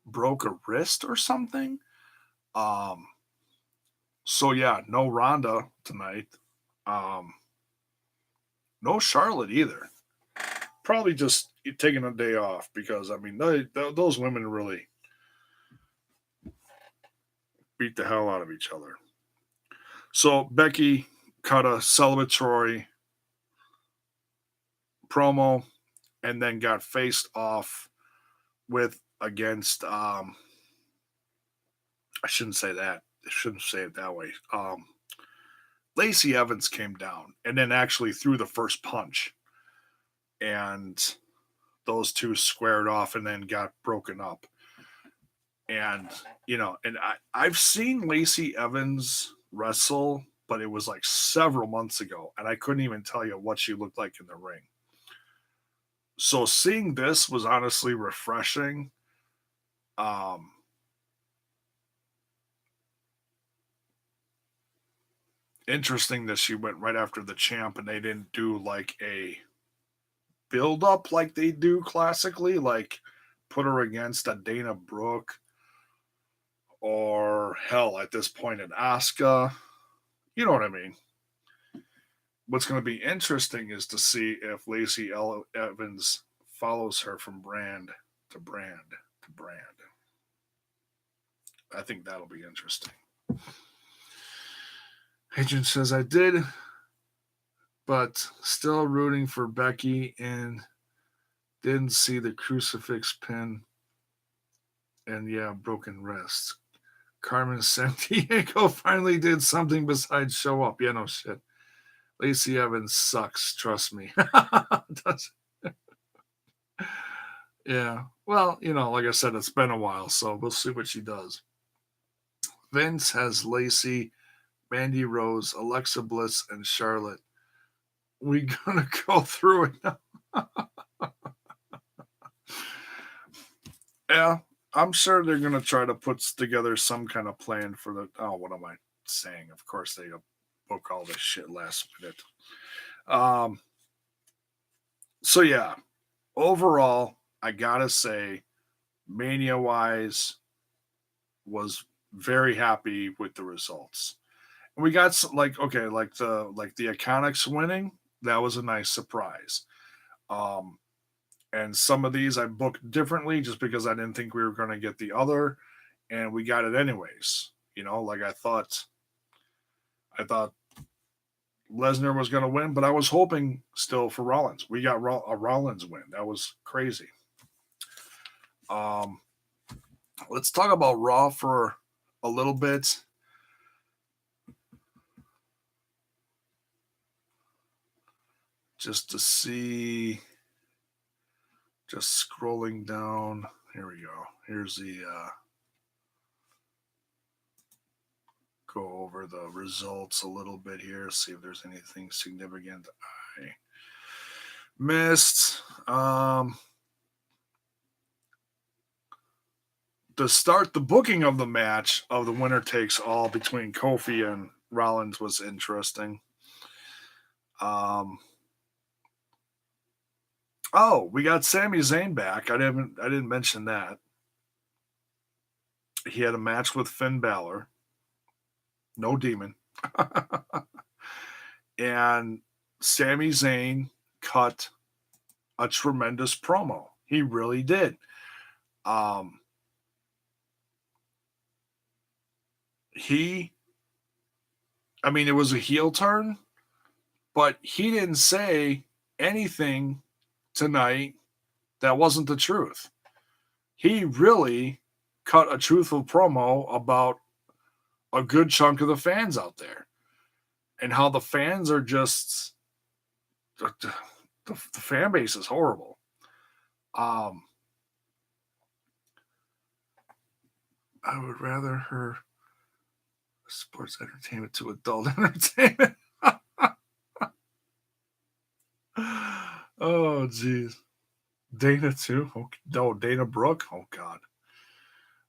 broke a wrist or something. Um so yeah, no Ronda tonight. Um no Charlotte either. Probably just taking a day off because I mean those women really beat the hell out of each other. So Becky cut a celebratory promo and then got faced off with against I shouldn't say that. I shouldn't say it that way. Lacey Evans came down and then actually threw the first punch. And those two squared off and then got broken up. And I've seen Lacey Evans wrestle, but it was like several months ago, and I couldn't even tell you what she looked like in the ring. So seeing this was honestly refreshing. Um, Interesting that she went right after the champ, and they didn't do like a build up like they do classically, like put her against a Dana Brooke or hell at this point an Asuka. You know what I mean? What's going to be interesting is to see if Evans follows her from brand to brand to brand. I think that'll be interesting. Agent says I did, but still rooting for Becky and didn't see the crucifix pin and yeah, broken wrist. Carmen Sandiego finally did something besides show up. Yeah, no shit. Lacey Evans sucks, trust me. Yeah. Well, like I said, it's been a while, so we'll see what she does. Vince has Lacey, Mandy Rose, Alexa Bliss, and Charlotte. We gonna go through it now. Yeah, I'm sure they're gonna try to put together some kind of plan for the. Oh, what am I saying? Of course they book all this shit last minute. Um. So yeah, overall, I gotta say, Mania wise, was very happy with the results. We got like okay, like the Iconics winning. That was a nice surprise. Um, and some of these I booked differently just because I didn't think we were going to get the other, and we got it anyways. Like I thought Lesnar was going to win, but I was hoping still for Rollins. We got a Rollins win. That was crazy. Um, let's talk about Raw for a little bit. Just to see, just scrolling down. Here we go. Here's the go over the results a little bit here. See if there's anything significant I missed. To start the booking of the match of the winner takes all between Kofi and Rollins was interesting. Um, oh, we got Sami Zayn back. I didn't mention that. He had a match with Finn Balor. No demon. And Sami Zayn cut a tremendous promo. He really did. Um, he, I mean, it was a heel turn, but he didn't say anything tonight that wasn't the truth. He really cut a truthful promo about a good chunk of the fans out there and how the fans are just the fan base is horrible. Um, I would rather her sports entertainment to adult entertainment. Oh, jeez. Dana too. Okay. No, Dana Brooke. Oh God.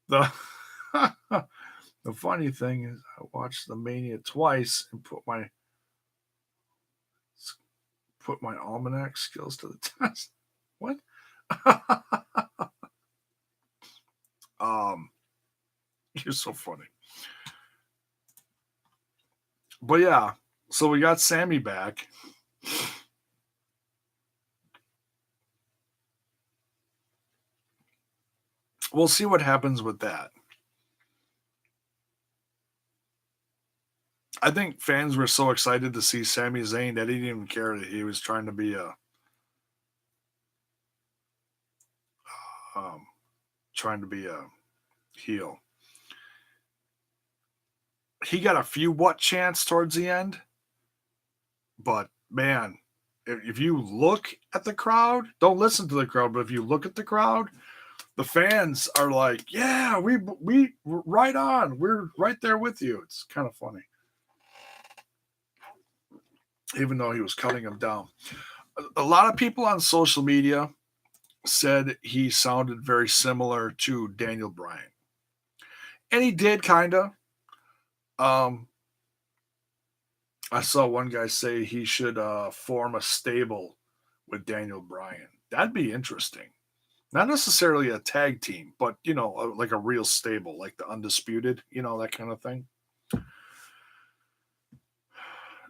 The the funny thing is, I watched the Mania twice and put my almanac skills to the test. What? um, you're so funny. But yeah, so we got Sammy back. We'll see what happens with that. I think fans were so excited to see Sami Zayn that he didn't even care that he was trying to be um, a heel. He got a few what chants towards the end, but man, if you look at the crowd, don't listen to the crowd, but if you look at the crowd, the fans are like, "Yeah, we right on. We're right there with you." It's kind of funny, even though he was cutting them down. A lot of people on social media said he sounded very similar to Daniel Bryan, and he did kind of. Um, I saw one guy say he should form a stable with Daniel Bryan. That'd be interesting. Not necessarily a tag team, but like a real stable, like the Undisputed, that kind of thing.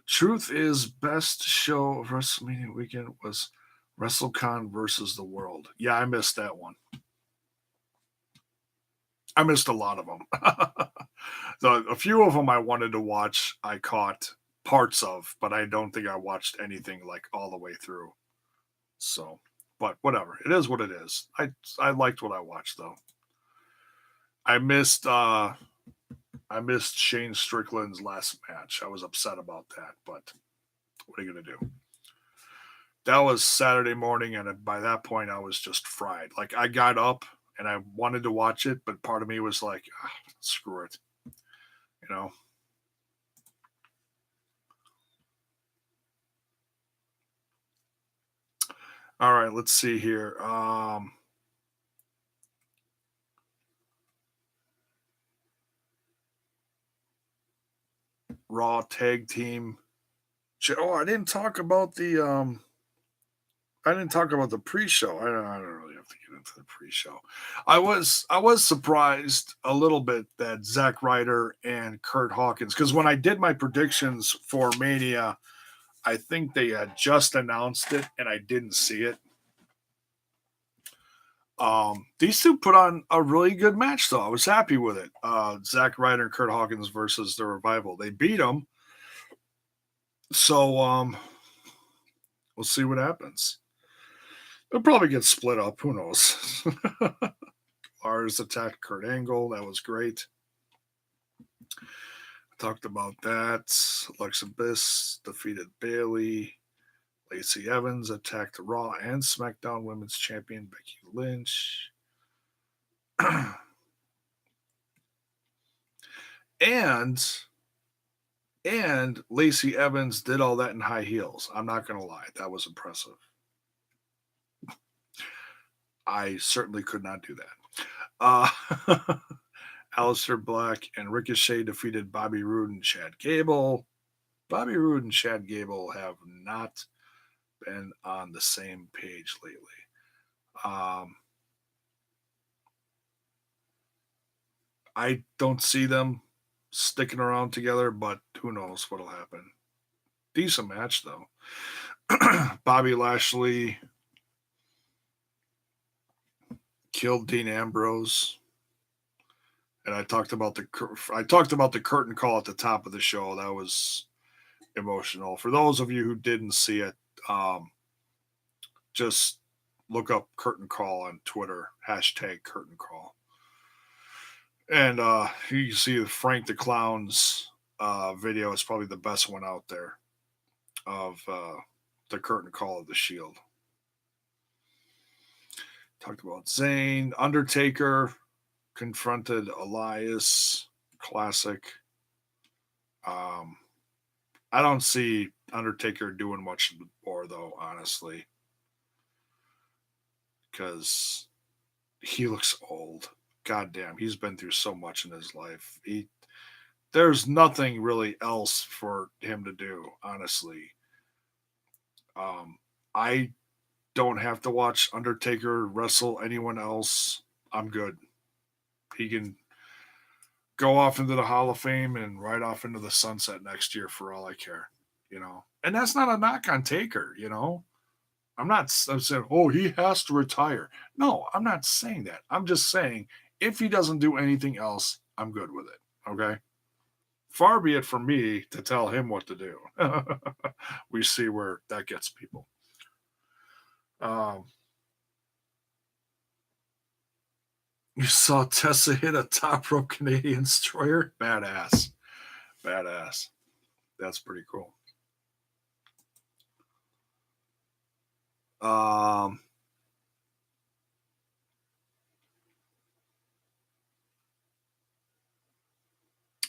Truth is, best show of WrestleMania weekend was WrestleCon versus the World. Yeah, I missed that one. I missed a lot of them. A few of them I wanted to watch, I caught parts of, but I don't think I watched anything like all the way through. So, but whatever, it is what it is. I liked what I watched though. I missed uh I missed Shane Strickland's last match. I was upset about that, but what are you gonna do? That was Saturday morning, and by that point, I was just fried. Like I got up and I wanted to watch it, but part of me was like, screw it, you know. All right, let's see here. Raw tag team. Oh, I didn't talk about the I didn't talk about the pre-show. I don't really have to get into the pre-show. I was surprised a little bit that Zack Ryder and Kurt Hawkins, because when I did my predictions for Mania, I think they had just announced it and I didn't see it. These two put on a really good match, though. I was happy with it. Zack Ryder and Kurt Hawkins versus the Revival. They beat them, so we'll see what happens. They'll probably get split up. Who knows? Lars attacked Kurt Angle. That was great. Talked about that. Alexa Bliss defeated Bailey. Lacey Evans attacked Raw and SmackDown Women's Champion Becky Lynch. and Lacey Evans did all that in high heels. I'm not going to lie. That was impressive. I certainly could not do that. Aleister Black and Ricochet defeated Bobby Roode and Chad Gable. Bobby Roode and Chad Gable have not been on the same page lately. I don't see them sticking around together, but who knows what'll happen. Decent match, though. Bobby Lashley killed Dean Ambrose. And I talked about the curtain call at the top of the show. That was emotional. For those of you who didn't see it, just look up curtain call on Twitter, hashtag curtain call. And you can see the Frank the Clown's video is probably the best one out there of the curtain call of the Shield. Talked about Zayn. Undertaker confronted Elias. Classic. I don't see Undertaker doing much more, though, honestly. Because he looks old. God damn, he's been through so much in his life. There's nothing really else for him to do, honestly. I don't have to watch Undertaker wrestle anyone else. I'm good. He can go off into the Hall of Fame and right off into the sunset next year for all I care, you know. And that's not a knock on Taker, you know. I'm saying, oh, he has to retire. No, I'm not saying that. I'm just saying if he doesn't do anything else, I'm good with it. Okay. Far be it from me to tell him what to do. We see where that gets people. You saw Tessa hit a top rope Canadian destroyer? Badass. Badass. That's pretty cool.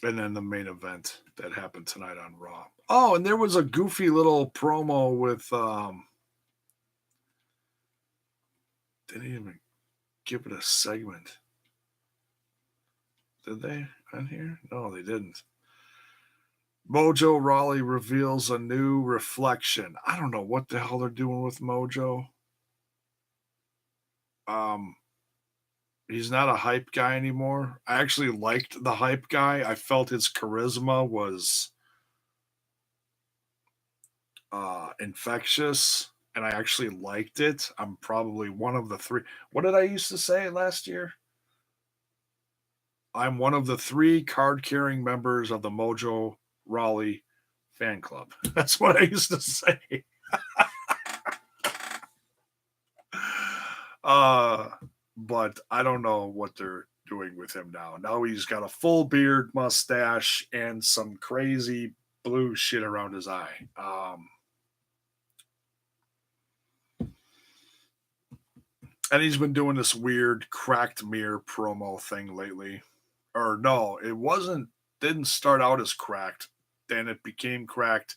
And then the main event that happened tonight on Raw. Oh, and there was a goofy little promo with didn't even give it a segment. Did they on here? No, they didn't. Mojo Rawley reveals a new reflection. I don't know what the hell they're doing with Mojo. He's not a hype guy anymore. I actually liked the hype guy. I felt his charisma was infectious, and I actually liked it. I'm probably one of the three. What did I used to say last year? I'm one of the 3 card-carrying members of the Mojo Rawley fan club. That's what I used to say. But I don't know what they're doing with him now. Now he's got a full beard, mustache, and some crazy blue shit around his eye. And he's been doing this weird cracked mirror promo thing lately. Or no, didn't start out as cracked. Then it became cracked.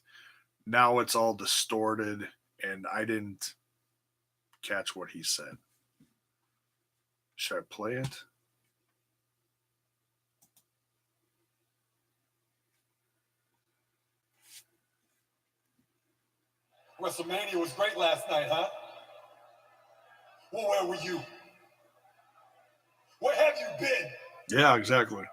Now it's all distorted, and I didn't catch what he said. Should I play it? WrestleMania was great last night, huh? Well, where were you? Where have you been? Yeah, exactly.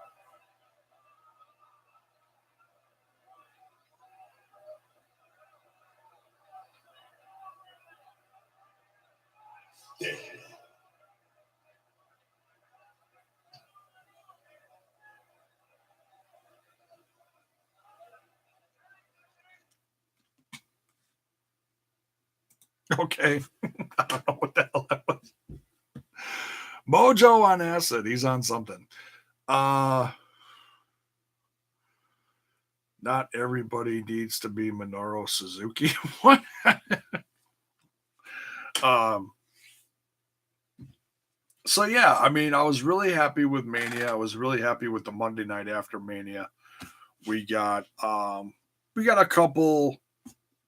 There you go. Okay. I don't know what the hell that was. Mojo on acid. He's on something. Uh Not everybody needs to be Minoru Suzuki. What? um so yeah, I mean, I was really happy with Mania. I was really happy with the Monday night after Mania. We got we got a couple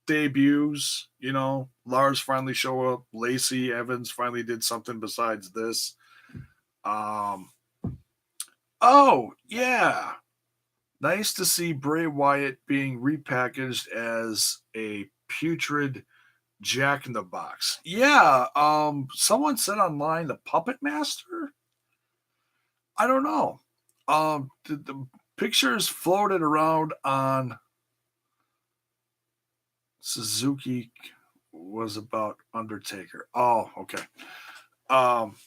debuts, you know. Lars finally show up, Lacey Evans finally did something besides this. Um oh, yeah. Nice to see Bray Wyatt being repackaged as a putrid Jack in the Box. Yeah, someone said online the Puppet Master? I don't know. The pictures floated around on Suzuki was about Undertaker. Oh, okay. Um,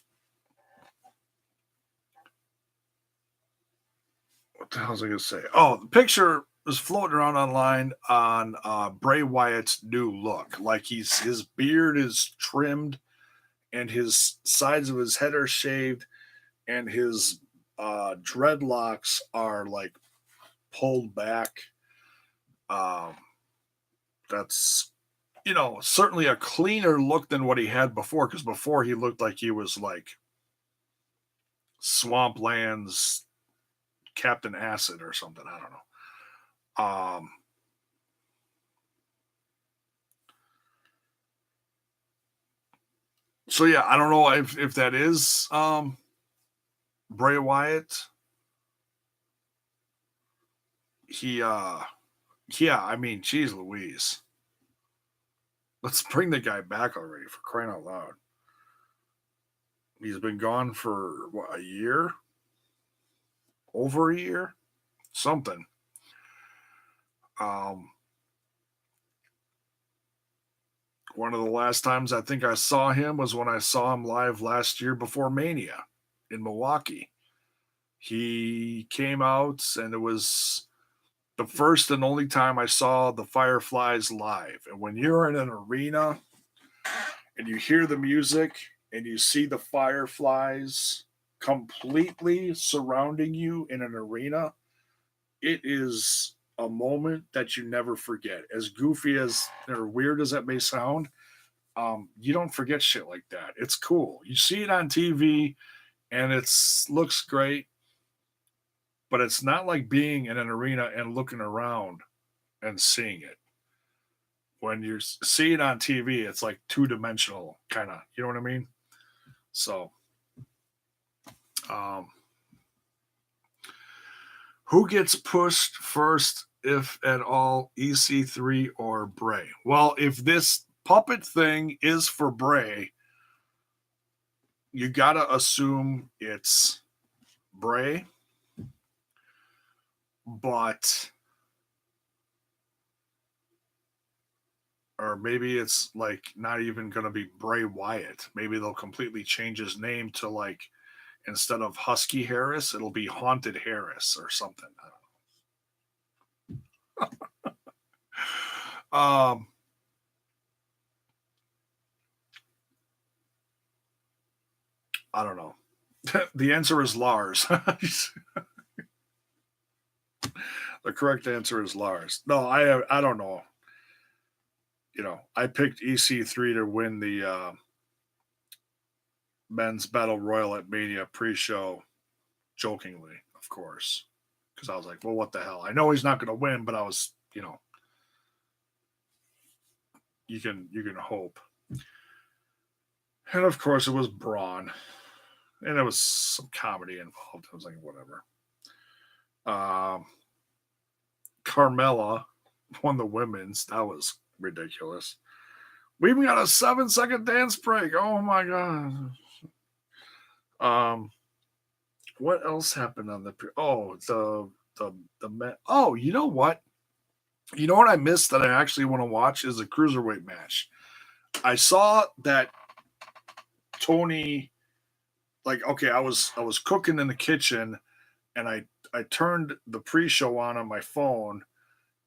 what the hell was I going to say? Oh, the picture was floating around online on Bray Wyatt's new look. Like his beard is trimmed and his sides of his head are shaved and his dreadlocks are like pulled back. Um, that's certainly a cleaner look than what he had before. Because before he looked like he was like Swampland's Captain Acid or something. I don't know. So yeah, I don't know if that is Bray Wyatt. He yeah, I mean, geez Louise. Let's bring the guy back already for crying out loud. He's been gone for what, a year? Over a year? Something. Um One of the last times I think I saw him was when I saw him live last year before Mania in Milwaukee. He came out and it was the first and only time I saw the Fireflies live. And when you're in an arena and you hear the music and you see the Fireflies completely surrounding you in an arena, it is a moment that you never forget. As goofy as or weird as that may sound, you don't forget shit like that. It's cool. You see it on TV and it's looks great, but it's not like being in an arena and looking around and seeing it. When you see it on TV, it's like two dimensional kind of. You know what I mean? So, um, who gets pushed first, if at all, EC3 or Bray? Well, if this puppet thing is for Bray, you gotta assume it's Bray, but or maybe it's like not even going to be Bray Wyatt. Maybe they'll completely change his name to like instead of Husky Harris, it'll be Haunted Harris or something. Um, I don't know. The answer is Lars. The correct answer is Lars. No, I don't know. I picked EC3 to win the men's battle royal at Mania pre-show, jokingly, of course, because I was like, well, what the hell? I know he's not going to win, but I was, you can hope. And of course, it was Braun, and there was some comedy involved. I was like, whatever. Um, Carmella won the women's. That was ridiculous. We even got a 7-second dance break. Oh my god. Um, what else happened on the? Oh, oh, you know what? You know what I missed that I actually want to watch is a cruiserweight match. I saw that Tony, like, okay, I was cooking in the kitchen, and I turned the pre-show on my phone,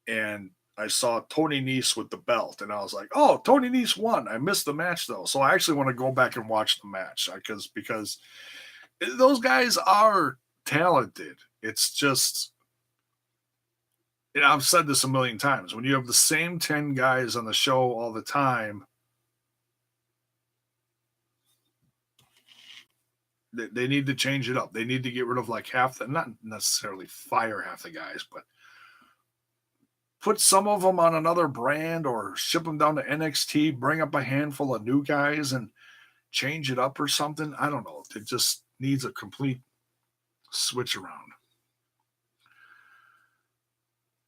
and I saw Tony Nese with the belt, and I was like, "Oh, Tony Nese won." I missed the match though, so I actually want to go back and watch the match because those guys are talented. It's just, and I've said this a million times, when you have the same 10 guys on the show all the time, they need to change it up. They need to get rid of like half the, not necessarily fire half the guys, but put some of them on another brand or ship them down to NXT, bring up a handful of new guys and change it up or something. I don't know. It just needs a complete switch around.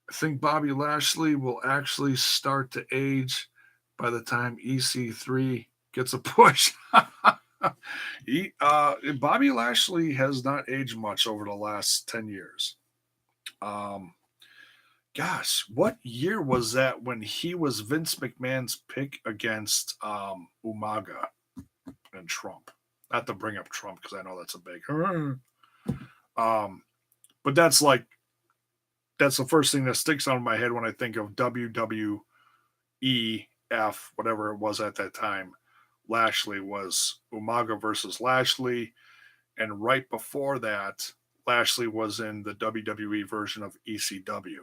I think Bobby Lashley will actually start to age by the time EC3 gets a push. Bobby Lashley has not aged much over the last 10 years. Um, Gosh, what year was that when he was Vince McMahon's pick against Umaga and Trump? Not to bring up Trump because I know that's a big. But that's the first thing that sticks out of my head when I think of WWEF, whatever it was at that time. Lashley was Umaga versus Lashley, and right before that, Lashley was in the WWE version of ECW.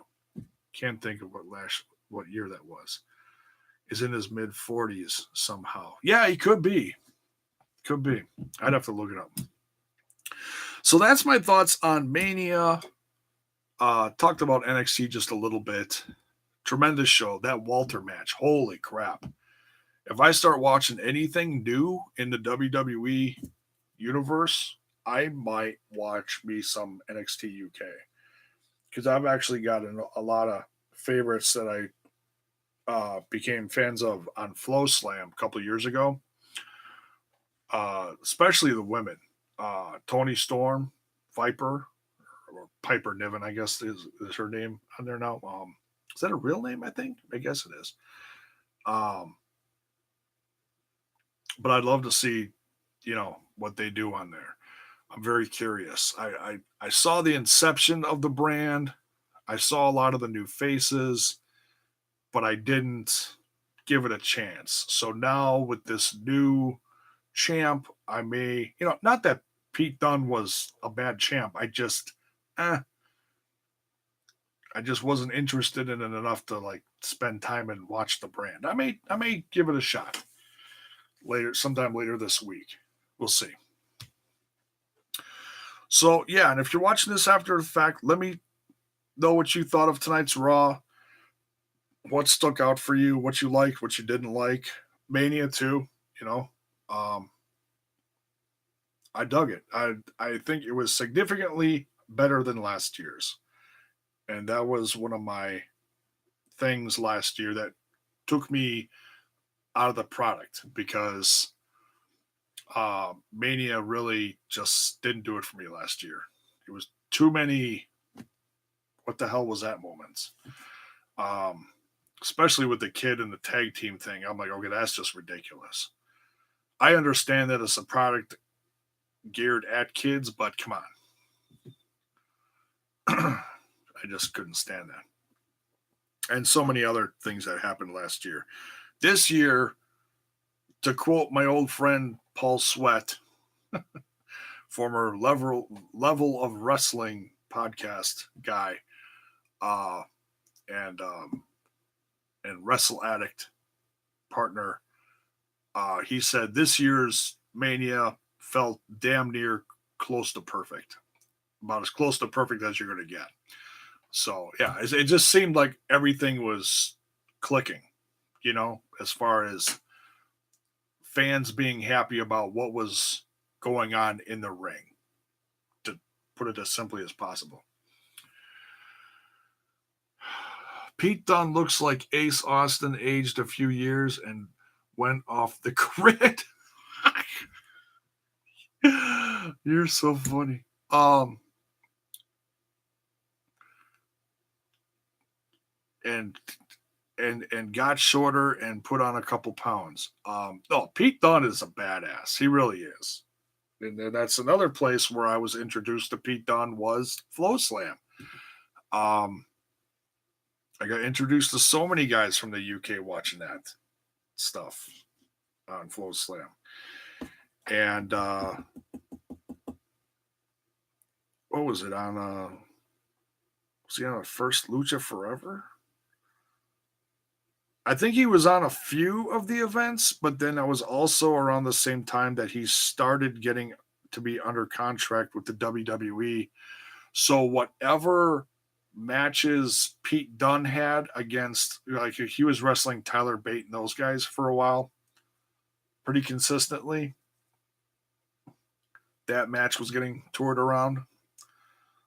Can't think of what year that was. Is in his mid 40s somehow. Yeah, he could be. Could be. I'd have to look it up. So that's my thoughts on Mania. Talked about NXT just a little bit. Tremendous show. That Walter match. Holy crap. If I start watching anything new in the WWE universe, I might watch me some NXT UK. Because I've actually got a lot of favorites that I became fans of on Flow Slam a couple of years ago, especially the women. Tony Storm, Viper, or Piper Niven, I guess is her name on there now. Is that a real name? I guess it is. But I'd love to see, what they do on there. I'm very curious. I saw the inception of the brand. I saw a lot of the new faces, but I didn't give it a chance. So now with this new champ, I may, not that Pete Dunne was a bad champ. I just wasn't interested in it enough to like spend time and watch the brand. I may give it a shot sometime later this week. We'll see. So yeah, and if you're watching this after the fact, let me know what you thought of tonight's Raw. What stuck out for you? What you liked? What you didn't like? Mania too. You know, um, I dug it. I think it was significantly better than last year's, and that was one of my things last year that took me out of the product because Mania really just didn't do it for me last year. It was too many. What the hell was that moments? Um, Especially with the kid and the tag team thing. I'm like, okay, that's just ridiculous. I understand that it's a product geared at kids, but come on. I just couldn't stand that. And so many other things that happened last year. This year, to quote my old friend Paul Sweat, former level of wrestling podcast guy, uh, and Wrestle Addict partner, he said this year's Mania felt damn near close to perfect, about as close to perfect as you're going to get. So yeah, it just seemed like everything was clicking, as far as fans being happy about what was going on in the ring, to put it as simply as possible. Pete Dunne looks like Ace Austin aged a few years, and went off the grid. You're so funny. And got shorter and put on a couple pounds. No, Pete Dunne is a badass. He really is. And that's another place where I was introduced to Pete Dunne was Flow Slam. I got introduced to so many guys from the UK watching that stuff on Flow Slam. And what was it on? Was he on the first Lucha Forever? I think he was on a few of the events, but then that was also around the same time that he started getting to be under contract with the WWE. So whatever matches Pete Dunne had against, like he was wrestling Tyler Bate and those guys for a while, pretty consistently. That match was getting toured around.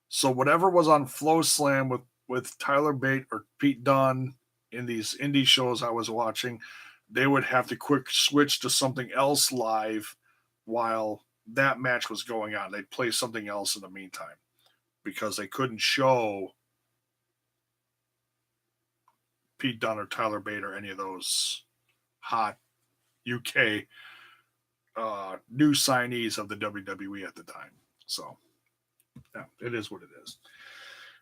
So whatever was on Flow Slam with Tyler Bate or Pete Dunne in these indie shows I was watching, they would have to quick switch to something else live while that match was going on. They'd play something else in the meantime because they couldn't show Pete Dunne or Tyler Bate or any of those hot UK new signees of the WWE at the time. So, yeah, it is what it is.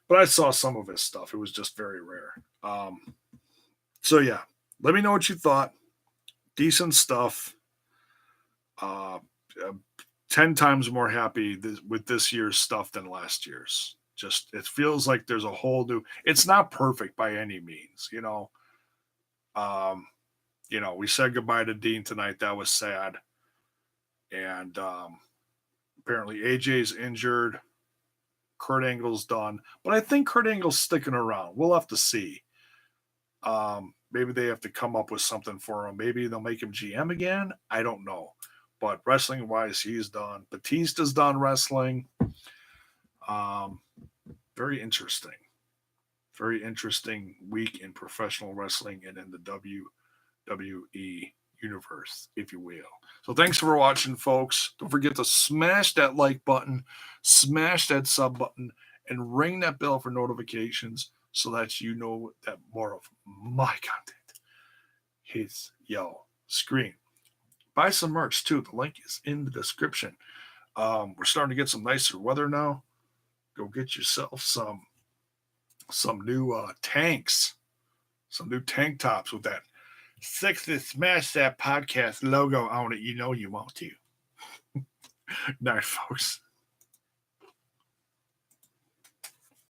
But I saw some of his stuff. It was just very rare. So, yeah, let me know what you thought. Decent stuff. 10 times more happy with this year's stuff than last year's. Just, it feels like there's a whole new, it's not perfect by any means, you know. We said goodbye to Dean tonight. That was sad. And apparently AJ's injured. Kurt Angle's done. But I think Kurt Angle's sticking around. We'll have to see. Maybe they have to come up with something for him. Maybe they'll make him GM again. I don't know. But wrestling wise, he's done. Batista's done wrestling. Very interesting. Very interesting week in professional wrestling and in the WWE universe, if you will. So thanks for watching, folks. Don't forget to smash that like button, smash that sub button, and ring that bell for notifications so that you know that more of my content hits your screen. Buy some merch too. The link is in the description. We're starting to get some nicer weather now. Go get yourself some new tanks, some new tank tops with that Sexy Smash That Podcast logo on it. You know you want to. Night, folks.